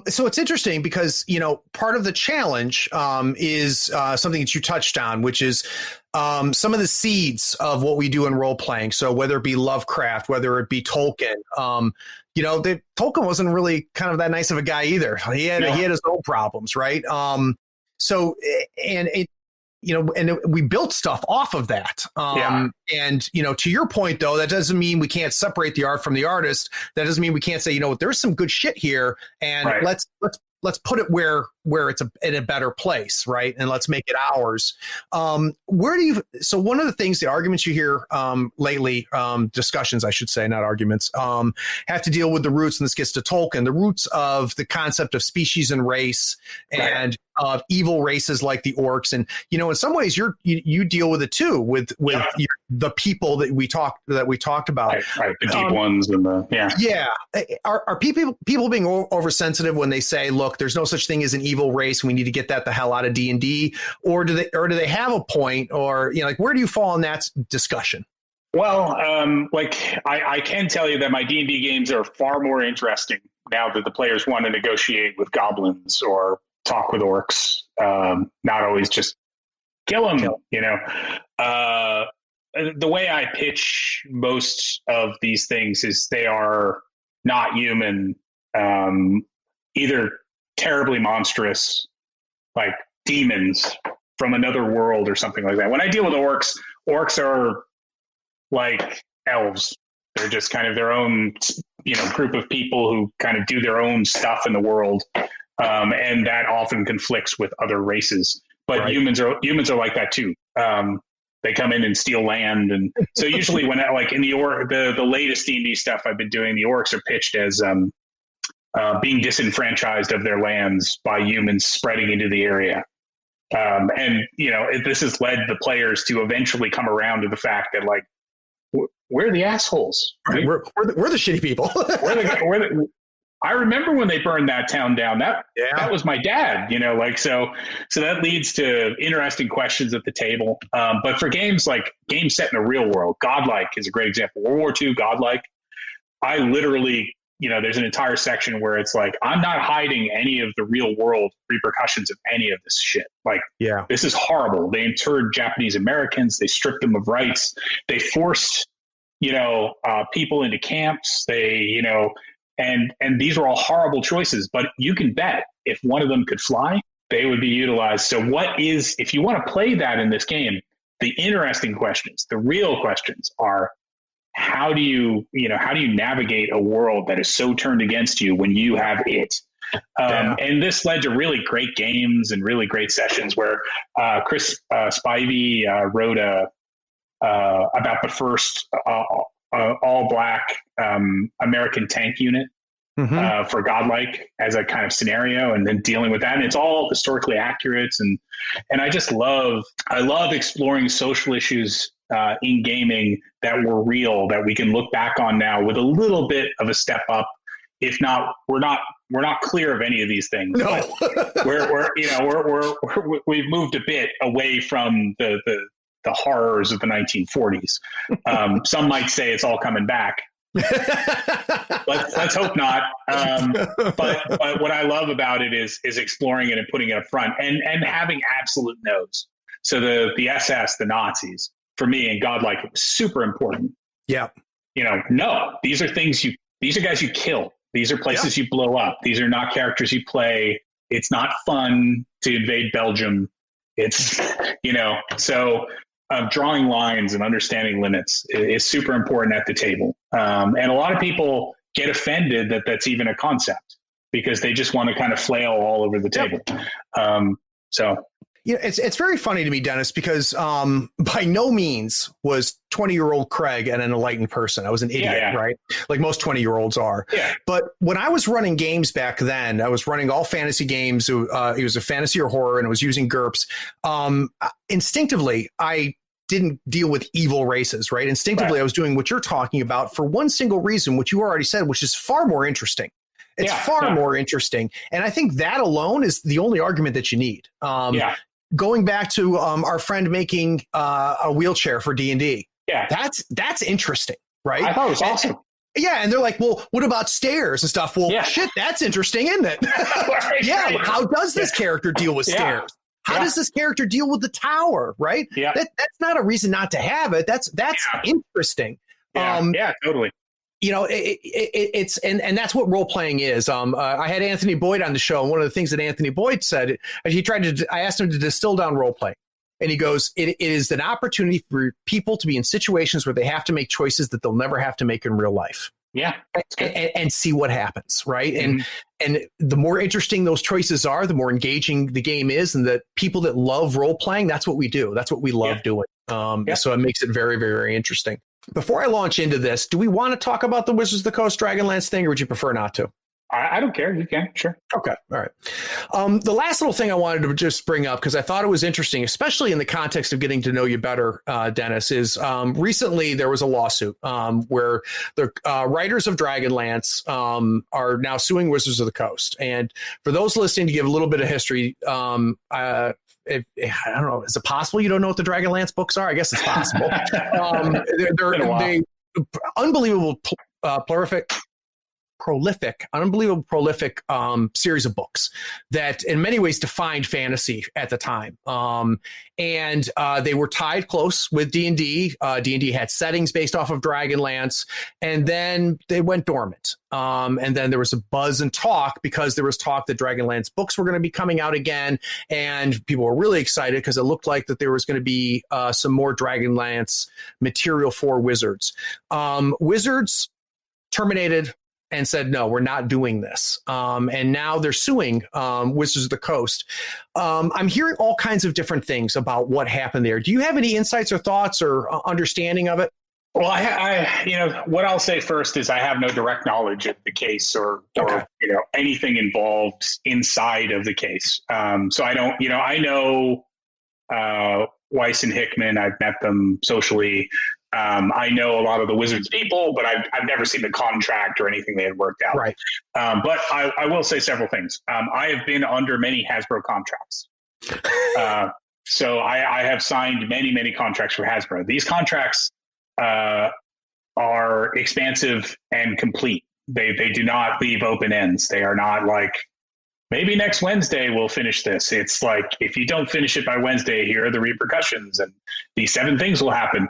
Speaker 2: So it's interesting because, part of the challenge is something that you touched on, which is some of the seeds of what we do in role playing. So whether it be Lovecraft, whether it be Tolkien, Tolkien wasn't really kind of that nice of a guy either. He had his own problems, right? And we built stuff off of that. And, to your point, though, that doesn't mean we can't separate the art from the artist. That doesn't mean we can't say, there's some good shit here, and let's put it where it's in a better place, right? And let's make it ours. So one of the things, the arguments you hear lately, discussions, I should say, not arguments, have to deal with the roots, and this gets to Tolkien, the roots of the concept of species and race, and of evil races like the orcs. And, in some ways you deal with it too, with the people that we talked about.
Speaker 1: Right. The deep ones and
Speaker 2: Are people being oversensitive when they say, look, there's no such thing as an evil race, we need to get that the hell out of D&D, or do they have a point, or where do you fall in that discussion?
Speaker 1: Well, I can tell you that my D&D games are far more interesting now that the players want to negotiate with goblins or talk with orcs, not always just kill them. The way I pitch most of these things is they are not human, either terribly monstrous, like demons from another world or something like that. When I deal with orcs are like elves. They're just kind of their own, group of people who kind of do their own stuff in the world. And that often conflicts with other races, but humans are like that too. They come in and steal land, and so usually when in the latest D&D stuff I've been doing, the orcs are pitched as being disenfranchised of their lands by humans spreading into the area, and this has led the players to eventually come around to the fact that we're the assholes.
Speaker 2: Right. We're the shitty people.
Speaker 1: I remember when they burned that town down. That was my dad, so that leads to interesting questions at the table. But for games set in a real world, Godlike is a great example. World War II, Godlike. I literally, there's an entire section where it's I'm not hiding any of the real world repercussions of any of this shit. This is horrible. They interred Japanese Americans. They stripped them of rights. They forced, people into camps. They, And these are all horrible choices, but you can bet if one of them could fly, they would be utilized. So if you want to play that in this game, the interesting questions, the real questions are, how do you navigate a world that is so turned against you when you have it? And this led to really great games and really great sessions where Chris Spivey wrote about the first all black American tank unit for Godlike as a kind of scenario, and then dealing with that. And it's all historically accurate. And I love exploring social issues in gaming that were real, that we can look back on now with a little bit of a step up. If not, we're not clear of any of these things.
Speaker 2: No,
Speaker 1: we've moved a bit away from the horrors of the 1940s. Some might say it's all coming back. Let's hope not. But what I love about it is exploring it and putting it up front and having absolute no's. So the SS, the Nazis, for me in Godlike, it was super important.
Speaker 2: Yeah.
Speaker 1: No, these are guys you kill. These are places you blow up. These are not characters you play. It's not fun to invade Belgium. It's, so drawing lines and understanding limits is super important at the table. And a lot of people get offended that that's even a concept because they just want to kind of flail all over the table.
Speaker 2: It's very funny to me, Dennis, because by no means was 20-year-old Craig an enlightened person. I was an idiot, right? Like most 20-year-olds are. Yeah. But when I was running games back then, I was running all fantasy games. It was a fantasy or horror, and I was using GURPS. Instinctively, I didn't deal with evil races, right? Instinctively, I was doing what you're talking about for one single reason, which you already said, which is far more interesting. It's far more interesting. And I think that alone is the only argument that you need. Going back to our friend making a wheelchair for D&D. Yeah, that's interesting. right?
Speaker 1: I thought it was awesome.
Speaker 2: Yeah, and they're like, well, what about stairs and stuff? Well, shit, that's interesting, isn't it? But how does this character deal with stairs? How does this character deal with the tower, right?
Speaker 1: Yeah.
Speaker 2: That's not a reason not to have it. That's interesting.
Speaker 1: Yeah, totally.
Speaker 2: You know, it's and that's what role playing is. I had Anthony Boyd on the show, and one of the things that Anthony Boyd said, I asked him to distill down role play. And he goes, it is an opportunity for people to be in situations where they have to make choices that they'll never have to make in real life.
Speaker 1: Yeah.
Speaker 2: And see what happens. Right.
Speaker 1: Mm-hmm.
Speaker 2: And the more interesting those choices are, the more engaging the game is. And the people that love role playing, that's what we do. That's what we love doing. So it makes it very, very, very interesting. Before I launch into this, do we want to talk about the Wizards of the Coast Dragonlance thing, or would you prefer not to?
Speaker 1: I don't care. You can. Sure.
Speaker 2: Okay. All right. The last little thing I wanted to just bring up, because I thought it was interesting, especially in the context of getting to know you better, Dennis, is recently there was a lawsuit where the writers of Dragonlance are now suing Wizards of the Coast. And for those listening, to give a little bit of history, I don't know, is it possible you don't know what the Dragonlance books are? I guess it's possible. They're unbelievable, prolific series of books that in many ways defined fantasy at the time. And they were tied close with D&D. D&D had settings based off of Dragonlance, and then they went dormant. And then there was a buzz and talk because there was talk that Dragonlance books were going to be coming out again. And people were really excited because it looked like that there was going to be some more Dragonlance material for Wizards. Wizards terminated and said, no, we're not doing this. And now they're suing Wizards of the Coast. I'm hearing all kinds of different things about what happened there. Do you have any insights or thoughts or understanding of it?
Speaker 1: Well, I what I'll say first is I have no direct knowledge of the case or anything involved inside of the case. So I don't, I know Weiss and Hickman. I've met them socially. I know a lot of the Wizards people, but I've never seen the contract or anything they had worked out.
Speaker 2: Right.
Speaker 1: But I will say several things. I have been under many Hasbro contracts. So I have signed many contracts for Hasbro. These contracts are expansive and complete. They do not leave open ends. They are not like, maybe next Wednesday we'll finish this. It's like, if you don't finish it by Wednesday, here are the repercussions, and these 7 things will happen.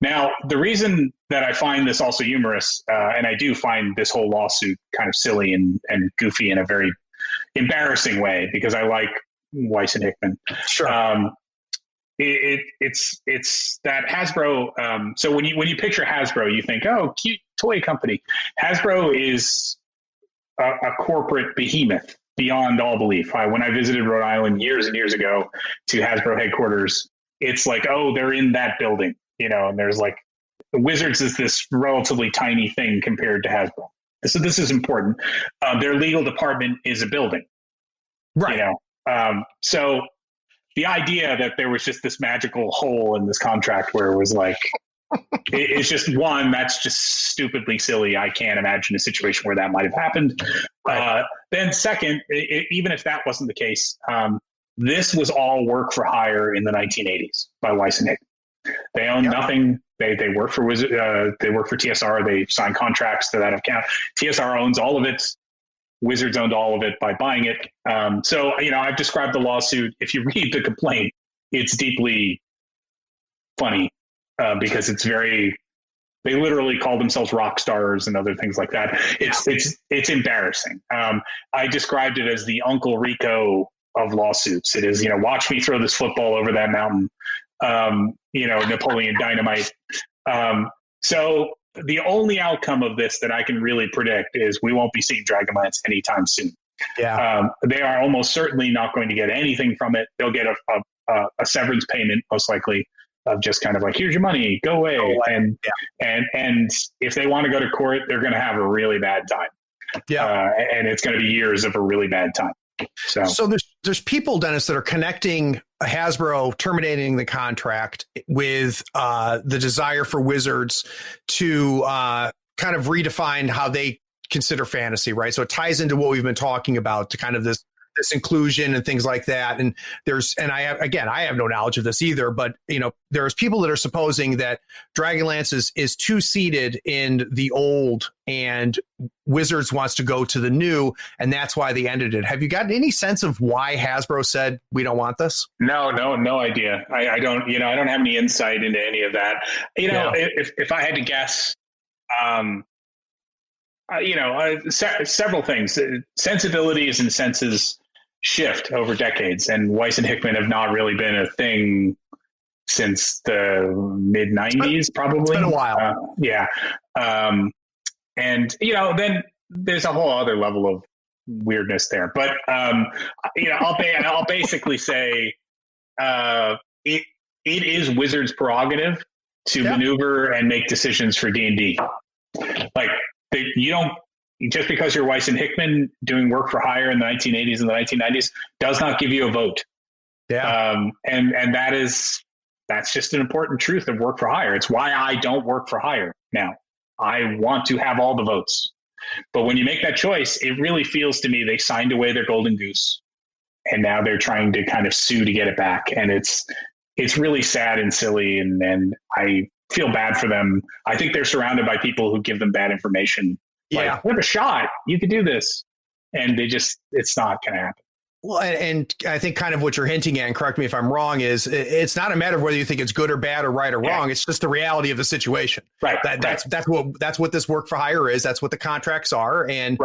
Speaker 1: Now, the reason that I find this also humorous, and I do find this whole lawsuit kind of silly and goofy in a very embarrassing way, because I like Weiss and Hickman.
Speaker 2: Sure.
Speaker 1: It's that Hasbro. So when you picture Hasbro, you think, oh, cute toy company. Hasbro is a corporate behemoth beyond all belief. When I visited Rhode Island years and years ago to Hasbro headquarters, it's like, oh, they're in that building, and there's like, the Wizards is this relatively tiny thing compared to Hasbro. So this is important. Their legal department is a building,
Speaker 2: right?
Speaker 1: So the idea that there was just this magical hole in this contract where it was like, it's just one, that's just stupidly silly. I can't imagine a situation where that might have happened. Right. Then second, even if that wasn't the case, this was all work for hire in the 1980s by Weiss and Hickman. They own nothing. They work for they work for TSR. They sign contracts to that account. TSR owns all of it. Wizards owned all of it by buying it. So I've described the lawsuit. If you read the complaint, it's deeply funny. Because it's they literally call themselves rock stars and other things like that. It's embarrassing. I described it as the Uncle Rico of lawsuits. It is, watch me throw this football over that mountain, Napoleon Dynamite. So the only outcome of this that I can really predict is we won't be seeing Dragonlance anytime soon.
Speaker 2: Yeah.
Speaker 1: They are almost certainly not going to get anything from it. They'll get a severance payment, most likely, of just kind of like, here's your money, go away. And if they want to go to court, they're going to have a really bad time. Yeah. And it's going to be years of a really bad time. So
Speaker 2: there's people, Dennis, that are connecting Hasbro terminating the contract with the desire for Wizards to kind of redefine how they consider fantasy, right? So it ties into what we've been talking about, to kind of this this inclusion and things like that. And I have no knowledge of this either, but there's people that are supposing that Dragonlance is two-seated in the old and Wizards wants to go to the new, and that's why they ended it. Have you gotten any sense of why Hasbro said we don't want this?
Speaker 1: No idea. I don't have any insight into any of that. If I had to guess, several things. Sensibilities and senses shift over decades, and Weiss and Hickman have not really been a thing since the mid 90s, probably. It's
Speaker 2: been a while.
Speaker 1: And then there's a whole other level of weirdness there. But I'll basically say it is Wizards' prerogative to maneuver and make decisions for D&D. Like, you don't, just because you're Weiss and Hickman doing work for hire in the 1980s and the 1990s does not give you a vote. Yeah. And that's just an important truth of work for hire. It's why I don't work for hire now. I want to have all the votes. But when you make that choice, it really feels to me they signed away their golden goose, and now they're trying to kind of sue to get it back. And it's really sad and silly, and I feel bad for them. I think they're surrounded by people who give them bad information.
Speaker 2: Yeah.
Speaker 1: Like, we have a shot. You could do this. And it's not going to happen.
Speaker 2: Well, and I think kind of what you're hinting at, and correct me if I'm wrong, is it's not a matter of whether you think it's good or bad or right or wrong. It's just the reality of the situation.
Speaker 1: Right.
Speaker 2: That's what this work for hire is. That's what the contracts are. And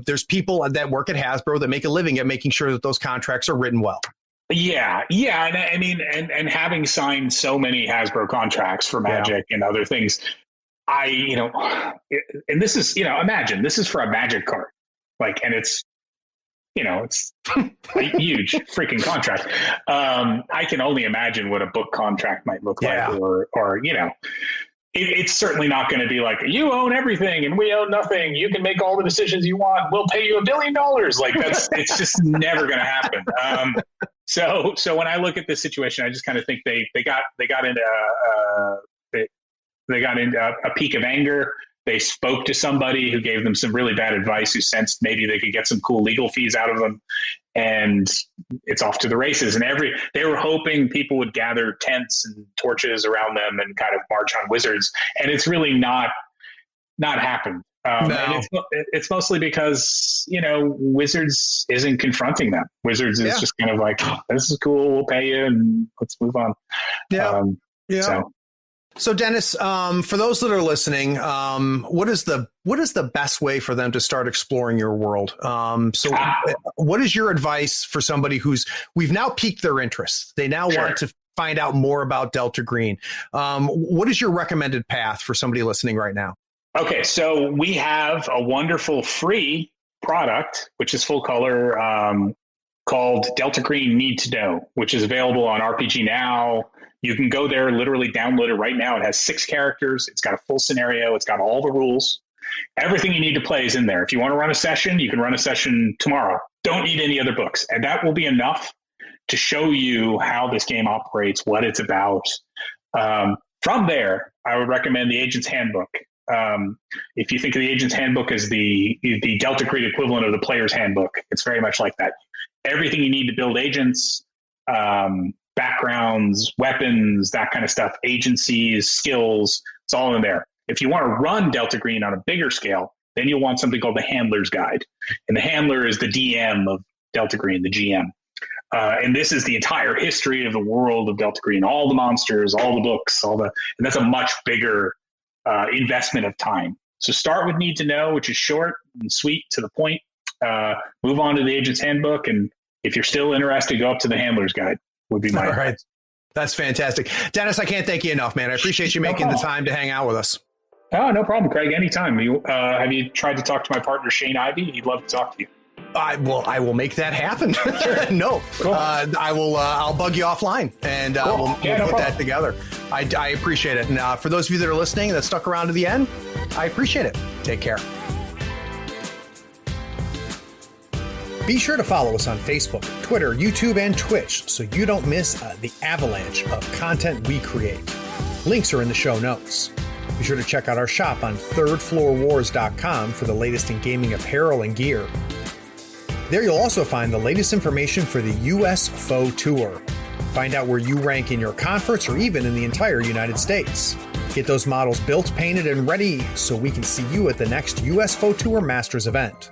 Speaker 2: there's people that work at Hasbro that make a living at making sure that those contracts are written well.
Speaker 1: Yeah. And I mean, and having signed so many Hasbro contracts for Magic and other things, and this is, imagine this is for a Magic card, and it's a huge freaking contract. I can only imagine what a book contract might look like, or it's certainly not going to be like, you own everything and we own nothing. You can make all the decisions you want. We'll pay you $1 billion. It's just never going to happen. So when I look at this situation, I just kind of think they got into a peak of anger. They spoke to somebody who gave them some really bad advice, who sensed maybe they could get some cool legal fees out of them, and it's off to the races. And they were hoping people would gather tents and torches around them and kind of march on Wizards, and it's really not happened. And it's mostly because Wizards isn't confronting them. Wizards is just kind of like, this is cool, we'll pay you, and let's move on.
Speaker 2: So Dennis, for those that are listening, what is the best way for them to start exploring your world? What is your advice for somebody we've now piqued their interest? They now want to find out more about Delta Green. What is your recommended path for somebody listening right now?
Speaker 1: Okay, so we have a wonderful free product, which is full color, called Delta Green Need to Know, which is available on RPG Now. You can go there, literally download it right now. It has 6 characters. It's got a full scenario. It's got all the rules. Everything you need to play is in there. If you want to run a session, you can run a session tomorrow. Don't need any other books. And that will be enough to show you how this game operates, what it's about. From there, I would recommend the Agent's Handbook. If you think of the Agent's Handbook as the Delta Green equivalent of the Player's Handbook, it's very much like that. Everything you need to build agents, backgrounds, weapons, that kind of stuff, agencies, skills, it's all in there. If you want to run Delta Green on a bigger scale, then you'll want something called the Handler's Guide. And the Handler is the DM of Delta Green, the GM. And this is the entire history of the world of Delta Green, all the monsters, all the books, and that's a much bigger investment of time. So start with Need to Know, which is short and sweet, to the point. Move on to the Agent's Handbook. And if you're still interested, go up to the Handler's Guide. Would be my advice.
Speaker 2: Right. That's fantastic. Dennis, I can't thank you enough, man. I appreciate you making the time to hang out with us.
Speaker 1: Oh, no problem, Craig. Anytime. Have you tried to talk to my partner, Shane Ivey? He'd love to talk to you.
Speaker 2: I will make that happen. No, cool. I'll bug you offline, and we'll put that together. I appreciate it. And for those of you that are listening that stuck around to the end, I appreciate it. Take care. Be sure to follow us on Facebook, Twitter, YouTube, and Twitch so you don't miss the avalanche of content we create. Links are in the show notes. Be sure to check out our shop on thirdfloorwars.com for the latest in gaming apparel and gear. There you'll also find the latest information for the US Faux Tour. Find out where you rank in your conference or even in the entire United States. Get those models built, painted, and ready so we can see you at the next US Faux Tour Masters event.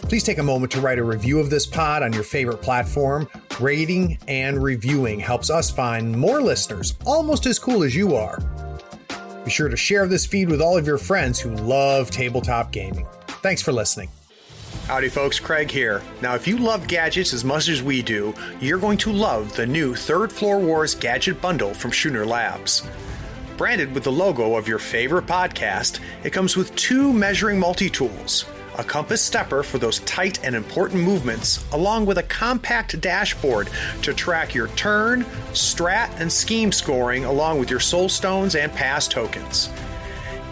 Speaker 2: Please take a moment to write a review of this pod on your favorite platform. Rating and reviewing helps us find more listeners almost as cool as you are. Be sure to share this feed with all of your friends who love tabletop gaming. Thanks for listening. Howdy folks, Craig here. Now if you love gadgets as much as we do, you're going to love the new Third Floor Wars Gadget Bundle from Schooner Labs. Branded with the logo of your favorite podcast, it comes with 2 measuring multi-tools, a compass stepper for those tight and important movements, along with a compact dashboard to track your turn, strat, and scheme scoring along with your soul stones and pass tokens.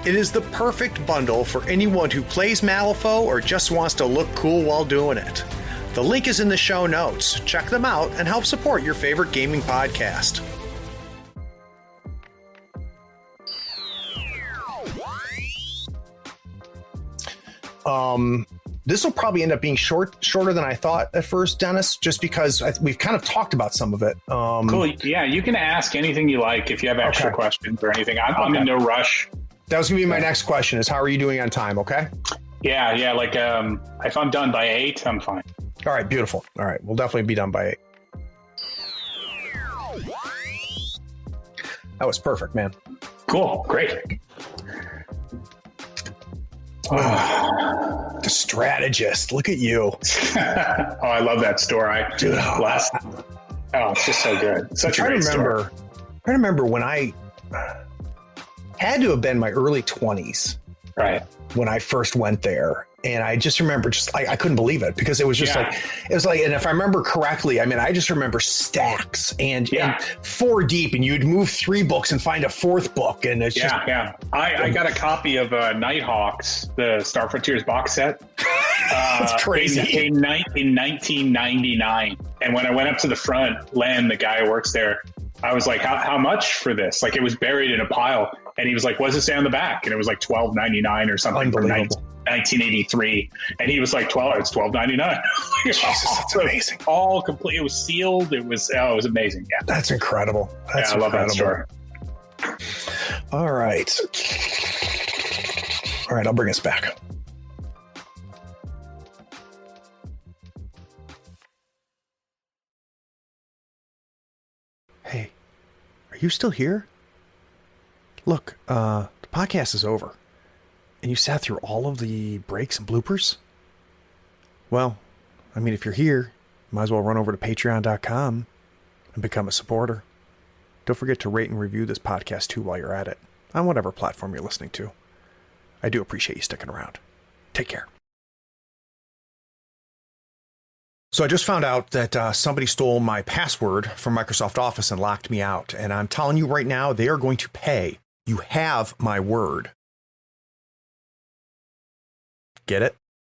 Speaker 2: It is the perfect bundle for anyone who plays Malifaux or just wants to look cool while doing it. The link is in the show notes. Check them out and help support your favorite gaming podcast. This will probably end up being shorter than I thought at first, Dennis, just because we've kind of talked about some of it.
Speaker 1: Cool. Yeah, you can ask anything you like if you have extra questions or anything. I'm in no rush.
Speaker 2: That was going to be my next question is, how are you doing on time? Okay.
Speaker 1: Yeah. Like, if I'm done by 8, I'm fine.
Speaker 2: All right. Beautiful. All right. We'll definitely be done by 8. That was perfect, man.
Speaker 1: Cool. Great.
Speaker 2: The strategist. Look at you.
Speaker 1: I love that store. It's just so good. Such a great store.
Speaker 2: I remember when I had to have been my early 20s.
Speaker 1: Right.
Speaker 2: When I first went there. And I just remember I couldn't believe it because it was just and if I remember correctly, I mean, I just remember stacks and 4 deep, and you'd move 3 books and find a 4th book. And it's
Speaker 1: I got a copy of Nighthawks, the Star Frontiers box set.
Speaker 2: That's crazy.
Speaker 1: In 1999. And when I went up to the front, Len, the guy who works there, I was like, how much for this? Like, it was buried in a pile. And he was like, what does it say on the back? And it was like $12.99 or something from 1983. And he was like, it's $12.99.
Speaker 2: Jesus, that's amazing.
Speaker 1: All complete. It was sealed. It was amazing. Yeah.
Speaker 2: That's incredible.
Speaker 1: I love that store.
Speaker 2: All right. I'll bring us back. Hey, are you still here? Look, the podcast is over. And you sat through all of the breaks and bloopers? Well, I mean, if you're here, you might as well run over to patreon.com and become a supporter. Don't forget to rate and review this podcast too while you're at it, on whatever platform you're listening to. I do appreciate you sticking around. Take care. So I just found out that somebody stole my password from Microsoft Office and locked me out. And I'm telling you right now, they are going to pay. You have my word. Get it?